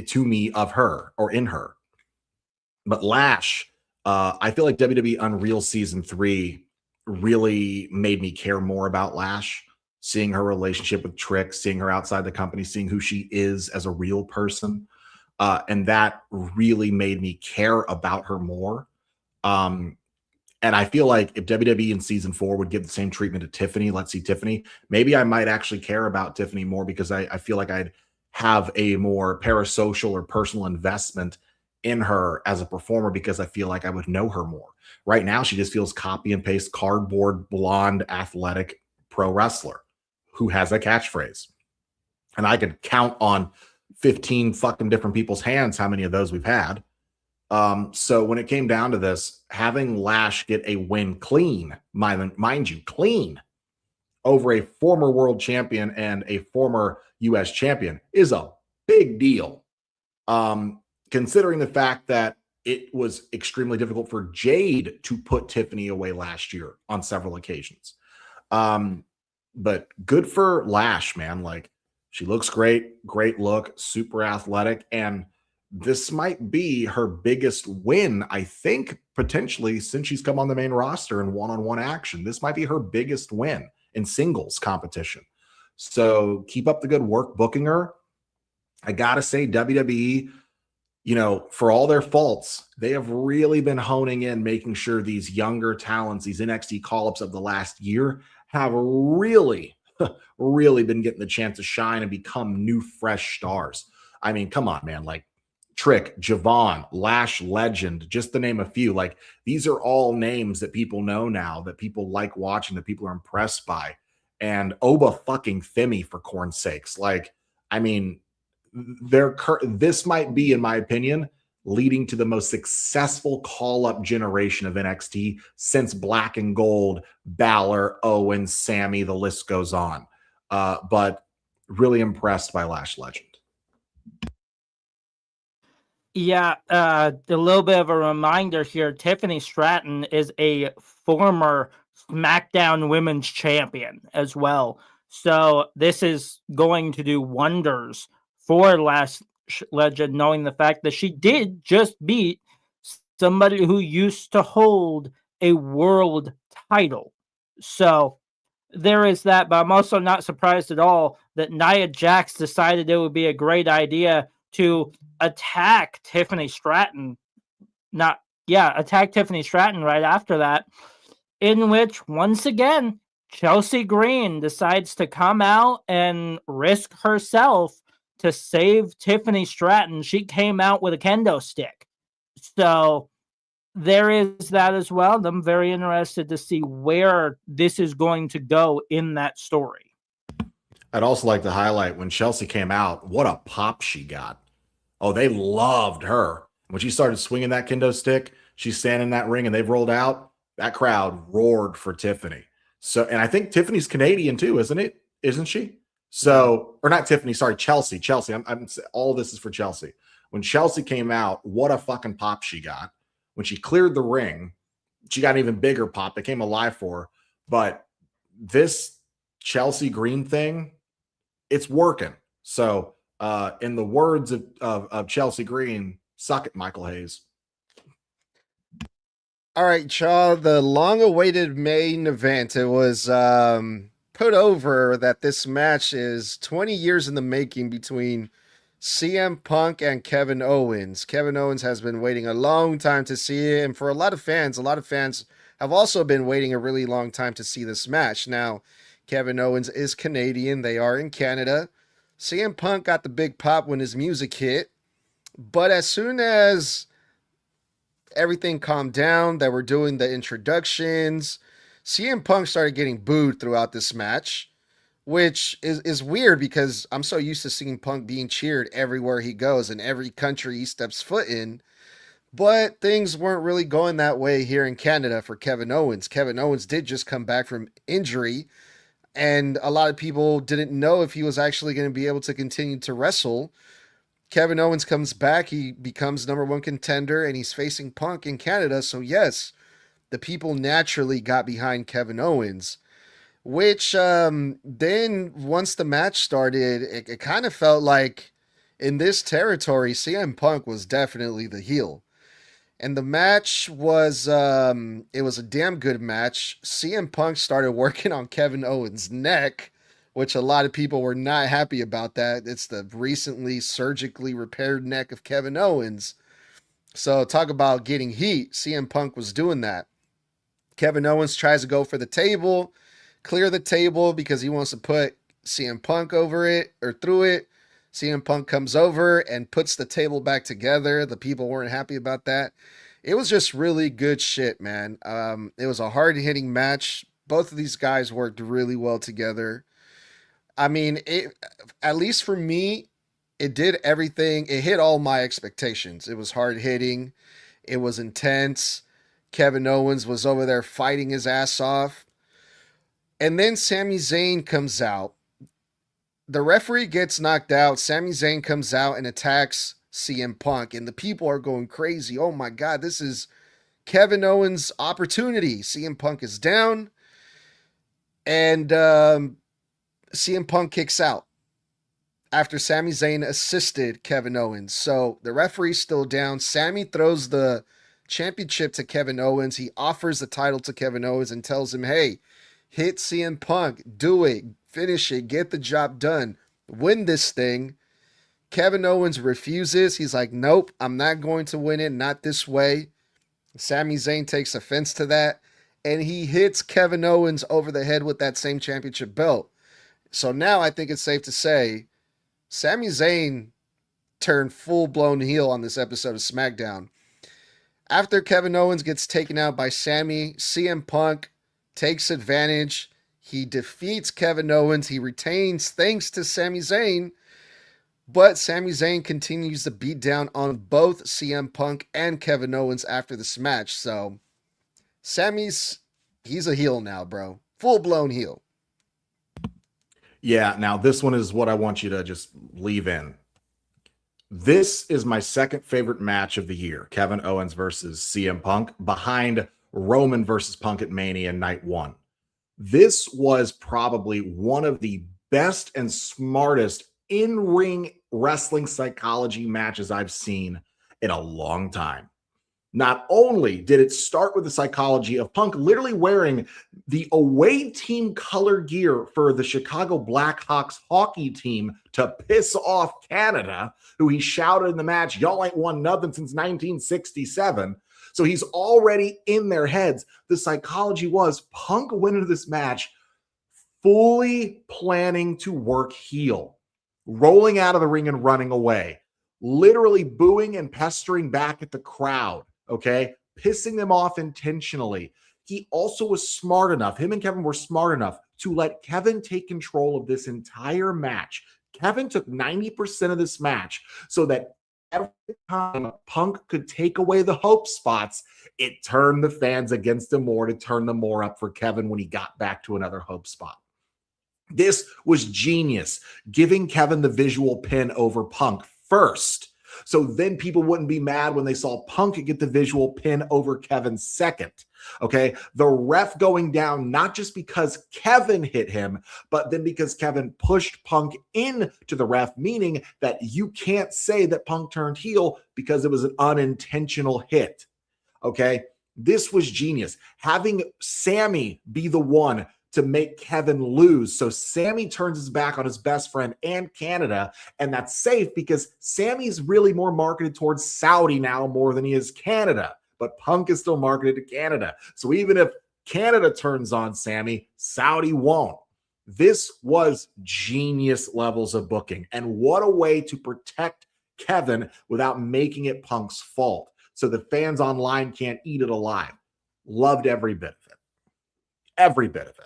to me of her or in her. But Lash, I feel like WWE Unreal Season 3 really made me care more about Lash, seeing her relationship with Trick, seeing her outside the company, seeing who she is as a real person. And that really made me care about her more. And I feel like if WWE in season 4 would give the same treatment to Tiffany, let's see Tiffany, maybe I might actually care about Tiffany more because I feel like I'd have a more parasocial or personal investment in her as a performer because I feel like I would know her more. Right now, she just feels copy and paste, cardboard, blonde, athletic pro wrestler who has a catchphrase. And I could count on 15 fucking different people's hands how many of those we've had. So when it came down to this, having Lash get a win clean, mind you, clean over a former world champion and a former U.S. champion is a big deal. Considering the fact that it was extremely difficult for Jade to put Tiffany away last year on several occasions. but good for Lash, man. Like, she looks great, great look, super athletic, and this might be her biggest win, I think, potentially, since she's come on the main roster in one-on-one action. This might be her biggest win in singles competition. So keep up the good work booking her. I gotta say, WWE, for all their faults, they have really been honing in, making sure these younger talents, these NXT call-ups of the last year, have really, really been getting the chance to shine and become new, fresh stars. I mean, come on, man. Like Trick, Javon, Lash Legend, just to name a few. Like, these are all names that people know now, that people like watching, that people are impressed by. And Oba fucking Thimmy, for corn's sakes. Like, I mean, this might be, in my opinion, leading to the most successful call-up generation of NXT since Black and Gold, Balor, Owens, Sami, the list goes on. But really impressed by Lash Legend. Yeah, a little bit of a reminder here. Tiffany Stratton is a former SmackDown Women's Champion as well. So this is going to do wonders for Lash Legend, knowing the fact that she did just beat somebody who used to hold a world title. So there is that, but I'm also not surprised at all that Nia Jax decided it would be a great idea to attack Tiffany Stratton. Attack Tiffany Stratton right after that, in which, once again, Chelsea Green decides to come out and risk herself to save Tiffany Stratton. She came out with a kendo stick. So there is that as well. I'm very interested to see where this is going to go in that story. I'd also like to highlight when Chelsea came out, what a pop she got. Oh, they loved her. When she started swinging that kendo stick, she's standing in that ring and they've rolled out. That crowd roared for Tiffany. So, and I think Tiffany's Canadian too, isn't it? Isn't she? So, or not Tiffany, sorry, Chelsea. I'm all this is for Chelsea. When Chelsea came out, what a fucking pop she got. When she cleared the ring, she got an even bigger pop. They came alive for her. But this Chelsea Green thing, it's working. So, in the words of Chelsea Green, suck it, Michael Hayes. All right, Chaw, the long-awaited main event. It was put over that this match is 20 years in the making between CM Punk and Kevin Owens. Kevin Owens has been waiting a long time to see it, and for a lot of fans have also been waiting a really long time to see this match. Now, Kevin Owens is Canadian. They are in Canada. CM Punk got the big pop when his music hit, but as soon as everything calmed down, that we're doing the introductions, CM Punk started getting booed throughout this match, which is weird because I'm so used to seeing Punk being cheered everywhere he goes in every country he steps foot in. But things weren't really going that way here in Canada for Kevin Owens. Kevin Owens did just come back from injury, and a lot of people didn't know if he was actually going to be able to continue to wrestle. Kevin Owens comes back, he becomes number one contender, and he's facing Punk in Canada. So yes, the people naturally got behind Kevin Owens, which then once the match started, it kind of felt like in this territory, CM Punk was definitely the heel. And the match was, it was a damn good match. CM Punk started working on Kevin Owens' neck, which a lot of people were not happy about that. It's the recently surgically repaired neck of Kevin Owens. So talk about getting heat. CM Punk was doing that. Kevin Owens tries to go for the table, clear the table because he wants to put CM Punk over it or through it. CM Punk comes over and puts the table back together. The people weren't happy about that. It was just really good shit, man. It was a hard-hitting match. Both of these guys worked really well together. I mean, at least for me, it did everything. It hit all my expectations. It was hard-hitting. It was intense. Kevin Owens was over there fighting his ass off. And then Sami Zayn comes out. The referee gets knocked out. Sami Zayn comes out and attacks CM Punk. And the people are going crazy. Oh my God, this is Kevin Owens' opportunity. CM Punk is down. And CM Punk kicks out after Sami Zayn assisted Kevin Owens. So the referee's still down. Sami throws the championship to Kevin Owens. He offers the title to Kevin Owens and tells him, hey, hit CM Punk, do it, finish it, get the job done, win this thing. Kevin Owens refuses. He's like, nope, I'm not going to win it, not this way. Sami Zayn takes offense to that, and he hits Kevin Owens over the head with that same championship belt. So now I think it's safe to say Sami Zayn turned full-blown heel on this episode of SmackDown. After Kevin Owens gets taken out by Sami, CM Punk takes advantage. He defeats Kevin Owens. He retains thanks to Sami Zayn. But Sami Zayn continues to beat down on both CM Punk and Kevin Owens after this match. So he's a heel now, bro. Full-blown heel. Yeah, now this one is what I want you to just leave in. This is my second favorite match of the year, Kevin Owens versus CM Punk, behind Roman versus Punk at Mania Night 1. This was probably one of the best and smartest in-ring wrestling psychology matches I've seen in a long time. Not only did it start with the psychology of Punk literally wearing the away team color gear for the Chicago Blackhawks hockey team to piss off Canada, who he shouted in the match, y'all ain't won nothing since 1967. So he's already in their heads. The psychology was Punk went into this match fully planning to work heel, rolling out of the ring and running away, literally booing and pestering back at the crowd. Okay, pissing them off intentionally. He also was smart enough, him and Kevin were smart enough to let Kevin take control of this entire match. Kevin took 90% of this match so that every time Punk could take away the hope spots, it turned the fans against him more to turn them more up for Kevin when he got back to another hope spot. This was genius, giving Kevin the visual pin over Punk first. So then people wouldn't be mad when they saw Punk get the visual pin over Kevin second. Okay. The ref going down, not just because Kevin hit him, but then because Kevin pushed Punk into the ref, meaning that you can't say that Punk turned heel because it was an unintentional hit. Okay. This was genius. Having Sami be the one to make Kevin lose. So Sami turns his back on his best friend and Canada, and that's safe because Sami's really more marketed towards Saudi now more than he is Canada, but Punk is still marketed to Canada. So even if Canada turns on Sami, Saudi won't. This was genius levels of booking, and what a way to protect Kevin without making it Punk's fault. So the fans online can't eat it alive. Loved every bit of it. Every bit of it.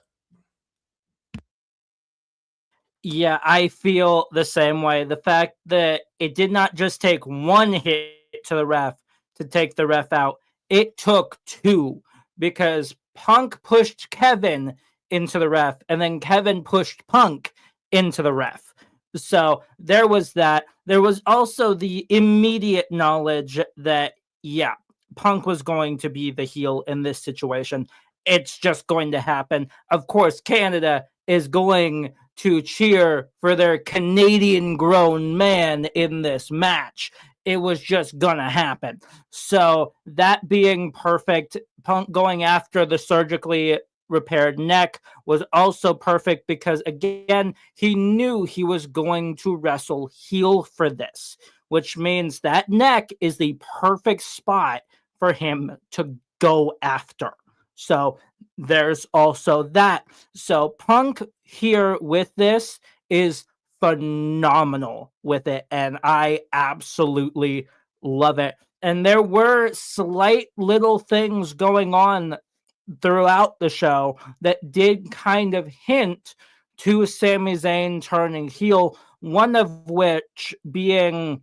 Yeah, I feel the same way. The fact that it did not just take one hit to the ref to take the ref out, it took two, because Punk pushed Kevin into the ref, and then Kevin pushed Punk into the ref. So there was that. There was also the immediate knowledge that, yeah, Punk was going to be the heel in this situation. It's just going to happen. Of course, Canada is going to cheer for their Canadian grown man in this match. It was just gonna happen. So that being perfect, Punk going after the surgically repaired neck was also perfect because, again, he knew he was going to wrestle heel for this, which means that neck is the perfect spot for him to go after. So there's also that. So Punk here with this is phenomenal with it, and I absolutely love it. And there were slight little things going on throughout the show that did kind of hint to Sami Zayn turning heel, one of which being,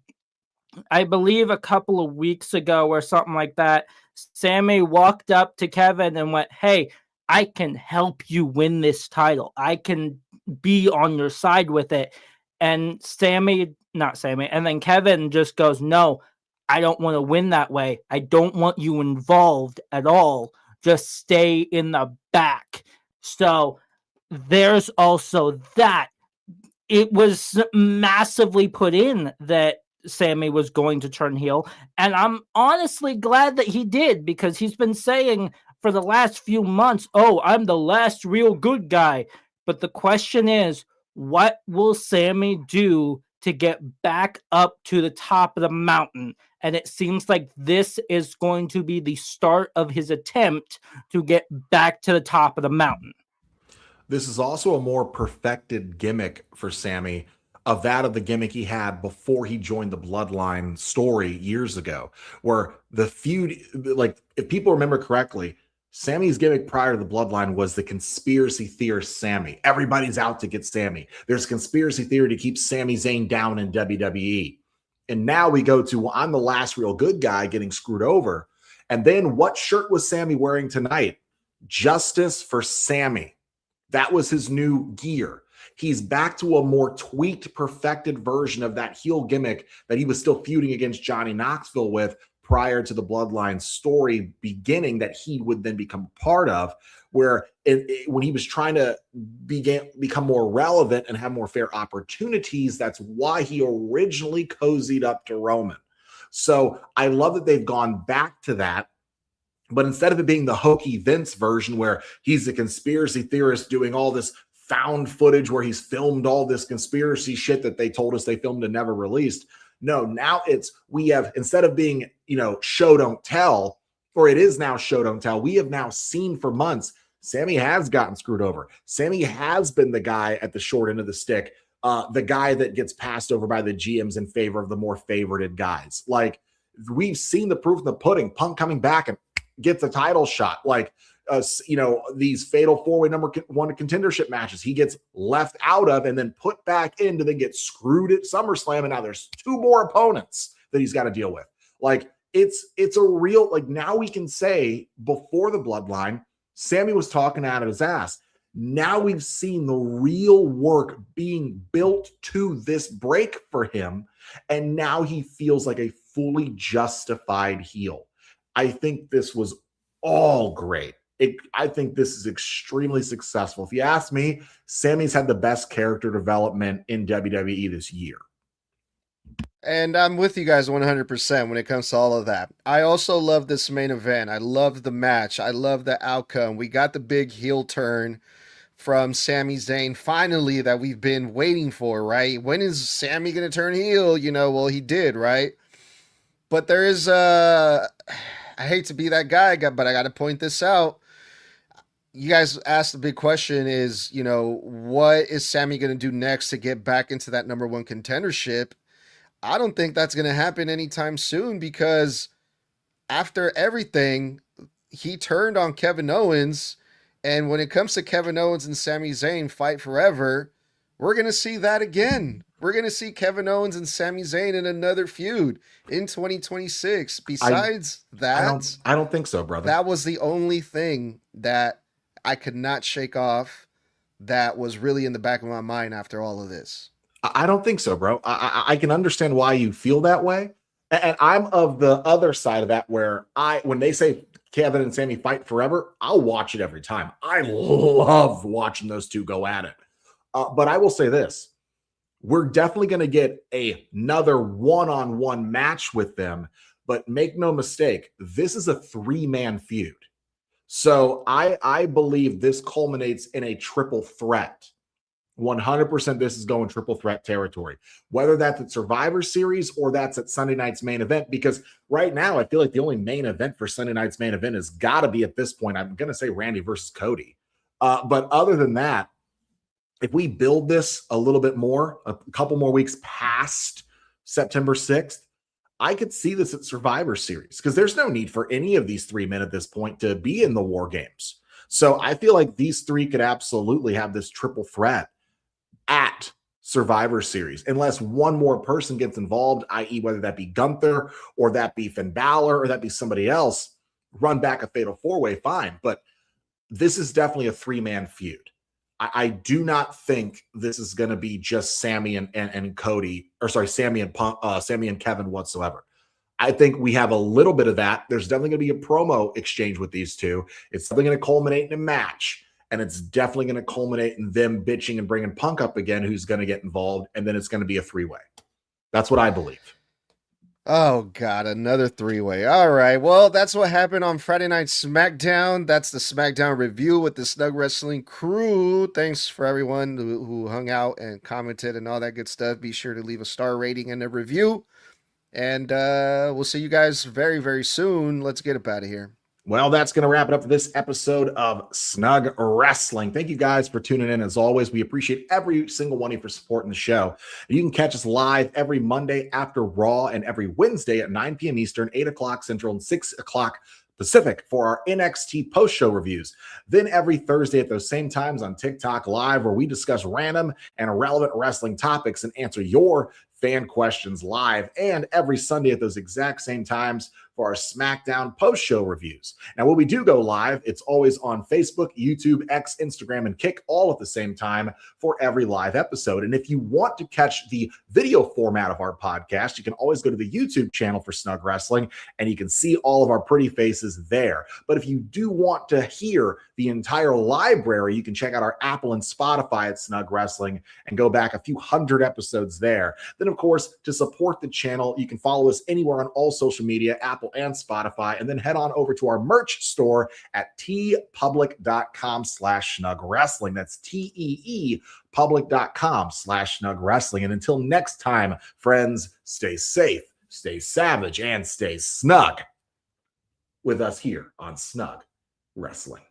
I believe, a couple of weeks ago or something like that, Sami walked up to Kevin and went, hey, I can help you win this title. I can be on your side with it. And and then Kevin just goes, no, I don't want to win that way. I don't want you involved at all. Just stay in the back. So there's also that. It was massively put in that Sami was going to turn heel, and I'm honestly glad that he did, because he's been saying for the last few months, oh, I'm the last real good guy. But the question is, what will Sami do to get back up to the top of the mountain? And it seems like this is going to be the start of his attempt to get back to the top of the mountain. This is also a more perfected gimmick for Sami of that of the gimmick he had before he joined the Bloodline story years ago, where the feud, like if people remember correctly, Sami's gimmick prior to the Bloodline was the conspiracy theorist Sami. Everybody's out to get Sami. There's conspiracy theory to keep Sami Zayn down in WWE. And now we go to, well, I'm the last real good guy getting screwed over. And then what shirt was Sami wearing tonight? Justice for Sami. That was his new gear. He's back to a more tweaked, perfected version of that heel gimmick that he was still feuding against Johnny Knoxville with prior to the Bloodline story beginning, that he would then become part of, where when he was trying to become more relevant and have more fair opportunities, that's why he originally cozied up to Roman. So I love that they've gone back to that. But instead of it being the hokey Vince version where he's a conspiracy theorist doing all this found footage where he's filmed all this conspiracy shit that they told us they filmed and never released. No, now we have, instead of being, show don't tell, or it is now show don't tell, we have now seen for months, Sami has gotten screwed over. Sami has been the guy at the short end of the stick, the guy that gets passed over by the GMs in favor of the more favorited guys. Like, we've seen the proof in the pudding, Punk coming back and gets a title shot. Like, these fatal four-way number one contendership matches, he gets left out of and then put back in to then get screwed at SummerSlam. And now there's two more opponents that he's got to deal with. Like, it's a real, like, now we can say before the Bloodline, Sami was talking out of his ass. Now we've seen the real work being built to this break for him. And now he feels like a fully justified heel. I think this was all great. I think this is extremely successful. If you ask me, Sami's had the best character development in WWE this year. And I'm with you guys 100% when it comes to all of that. I also love this main event. I love the match. I love the outcome. We got the big heel turn from Sami Zayn, finally, that we've been waiting for, right? When is Sami going to turn heel? Well, he did, right? But there is I hate to be that guy, but I got to point this out. You guys asked the big question is, what is Sami going to do next to get back into that number one contendership? I don't think that's going to happen anytime soon, because after everything, he turned on Kevin Owens. And when it comes to Kevin Owens and Sami Zayn fight forever, we're going to see that again. We're going to see Kevin Owens and Sami Zayn in another feud in 2026. Besides that, I don't think so, brother. That was the only thing that I could not shake off that was really in the back of my mind after all of this. I don't think so, bro. I can understand why you feel that way. And I'm of the other side of that, where when they say Kevin and Sami fight forever, I'll watch it every time. I love watching those two go at it. But I will say this. We're definitely going to get another one-on-one match with them. But make no mistake, this is a three-man feud. So I believe this culminates in a triple threat. 100% this is going triple threat territory, whether that's at Survivor Series or that's at Sunday night's main event, because right now I feel like the only main event for Sunday night's main event has got to be, at this point, I'm going to say Randy versus Cody. But other than that, if we build this a little bit more, a couple more weeks past September 6th, I could see this at Survivor Series, because there's no need for any of these three men at this point to be in the War Games. So I feel like these three could absolutely have this triple threat at Survivor Series, unless one more person gets involved, i.e. whether that be Gunther or that be Finn Balor or that be somebody else, run back a fatal four-way, fine. But this is definitely a three-man feud. I do not think this is going to be just Sami and Cody, or sorry, Sami and Kevin whatsoever. I think we have a little bit of that. There's definitely going to be a promo exchange with these two. It's definitely going to culminate in a match. and it's definitely going to culminate in them bitching and bringing Punk up again, who's going to get involved, and then it's going to be a three-way. That's what I believe. Oh, God, another three-way. All right, well, that's what happened on Friday Night SmackDown. That's the SmackDown review with the Snug Wrestling crew. Thanks for everyone who hung out and commented and all that good stuff. Be sure to leave a star rating and a review. And we'll see you guys very, very soon. Let's get up out of here. Well, that's going to wrap it up for this episode of Snug Wrestling. Thank you guys for tuning in. As always, we appreciate every single one of you for supporting the show. You can catch us live every Monday after Raw and every Wednesday at 9 p.m. Eastern, 8 o'clock Central, and 6 o'clock Pacific for our NXT post-show reviews. Then every Thursday at those same times on TikTok Live, where we discuss random and irrelevant wrestling topics and answer your fan questions live, and every Sunday at those exact same times for our SmackDown post-show reviews. Now, when we do go live, it's always on Facebook, YouTube, X, Instagram, and Kick, all at the same time for every live episode. And if you want to catch the video format of our podcast, you can always go to the YouTube channel for Snug Wrestling, and you can see all of our pretty faces there. But if you do want to hear the entire library, you can check out our Apple and Spotify at Snug Wrestling and go back a few hundred episodes there. Then, of course, to support the channel, you can follow us anywhere on all social media, Apple and Spotify, and then head on over to our merch store at teepublic.com/Snug Wrestling. That's TEE public.com/Snug Wrestling. And until next time, friends, stay safe, stay savage, and stay snug with us here on Snug Wrestling.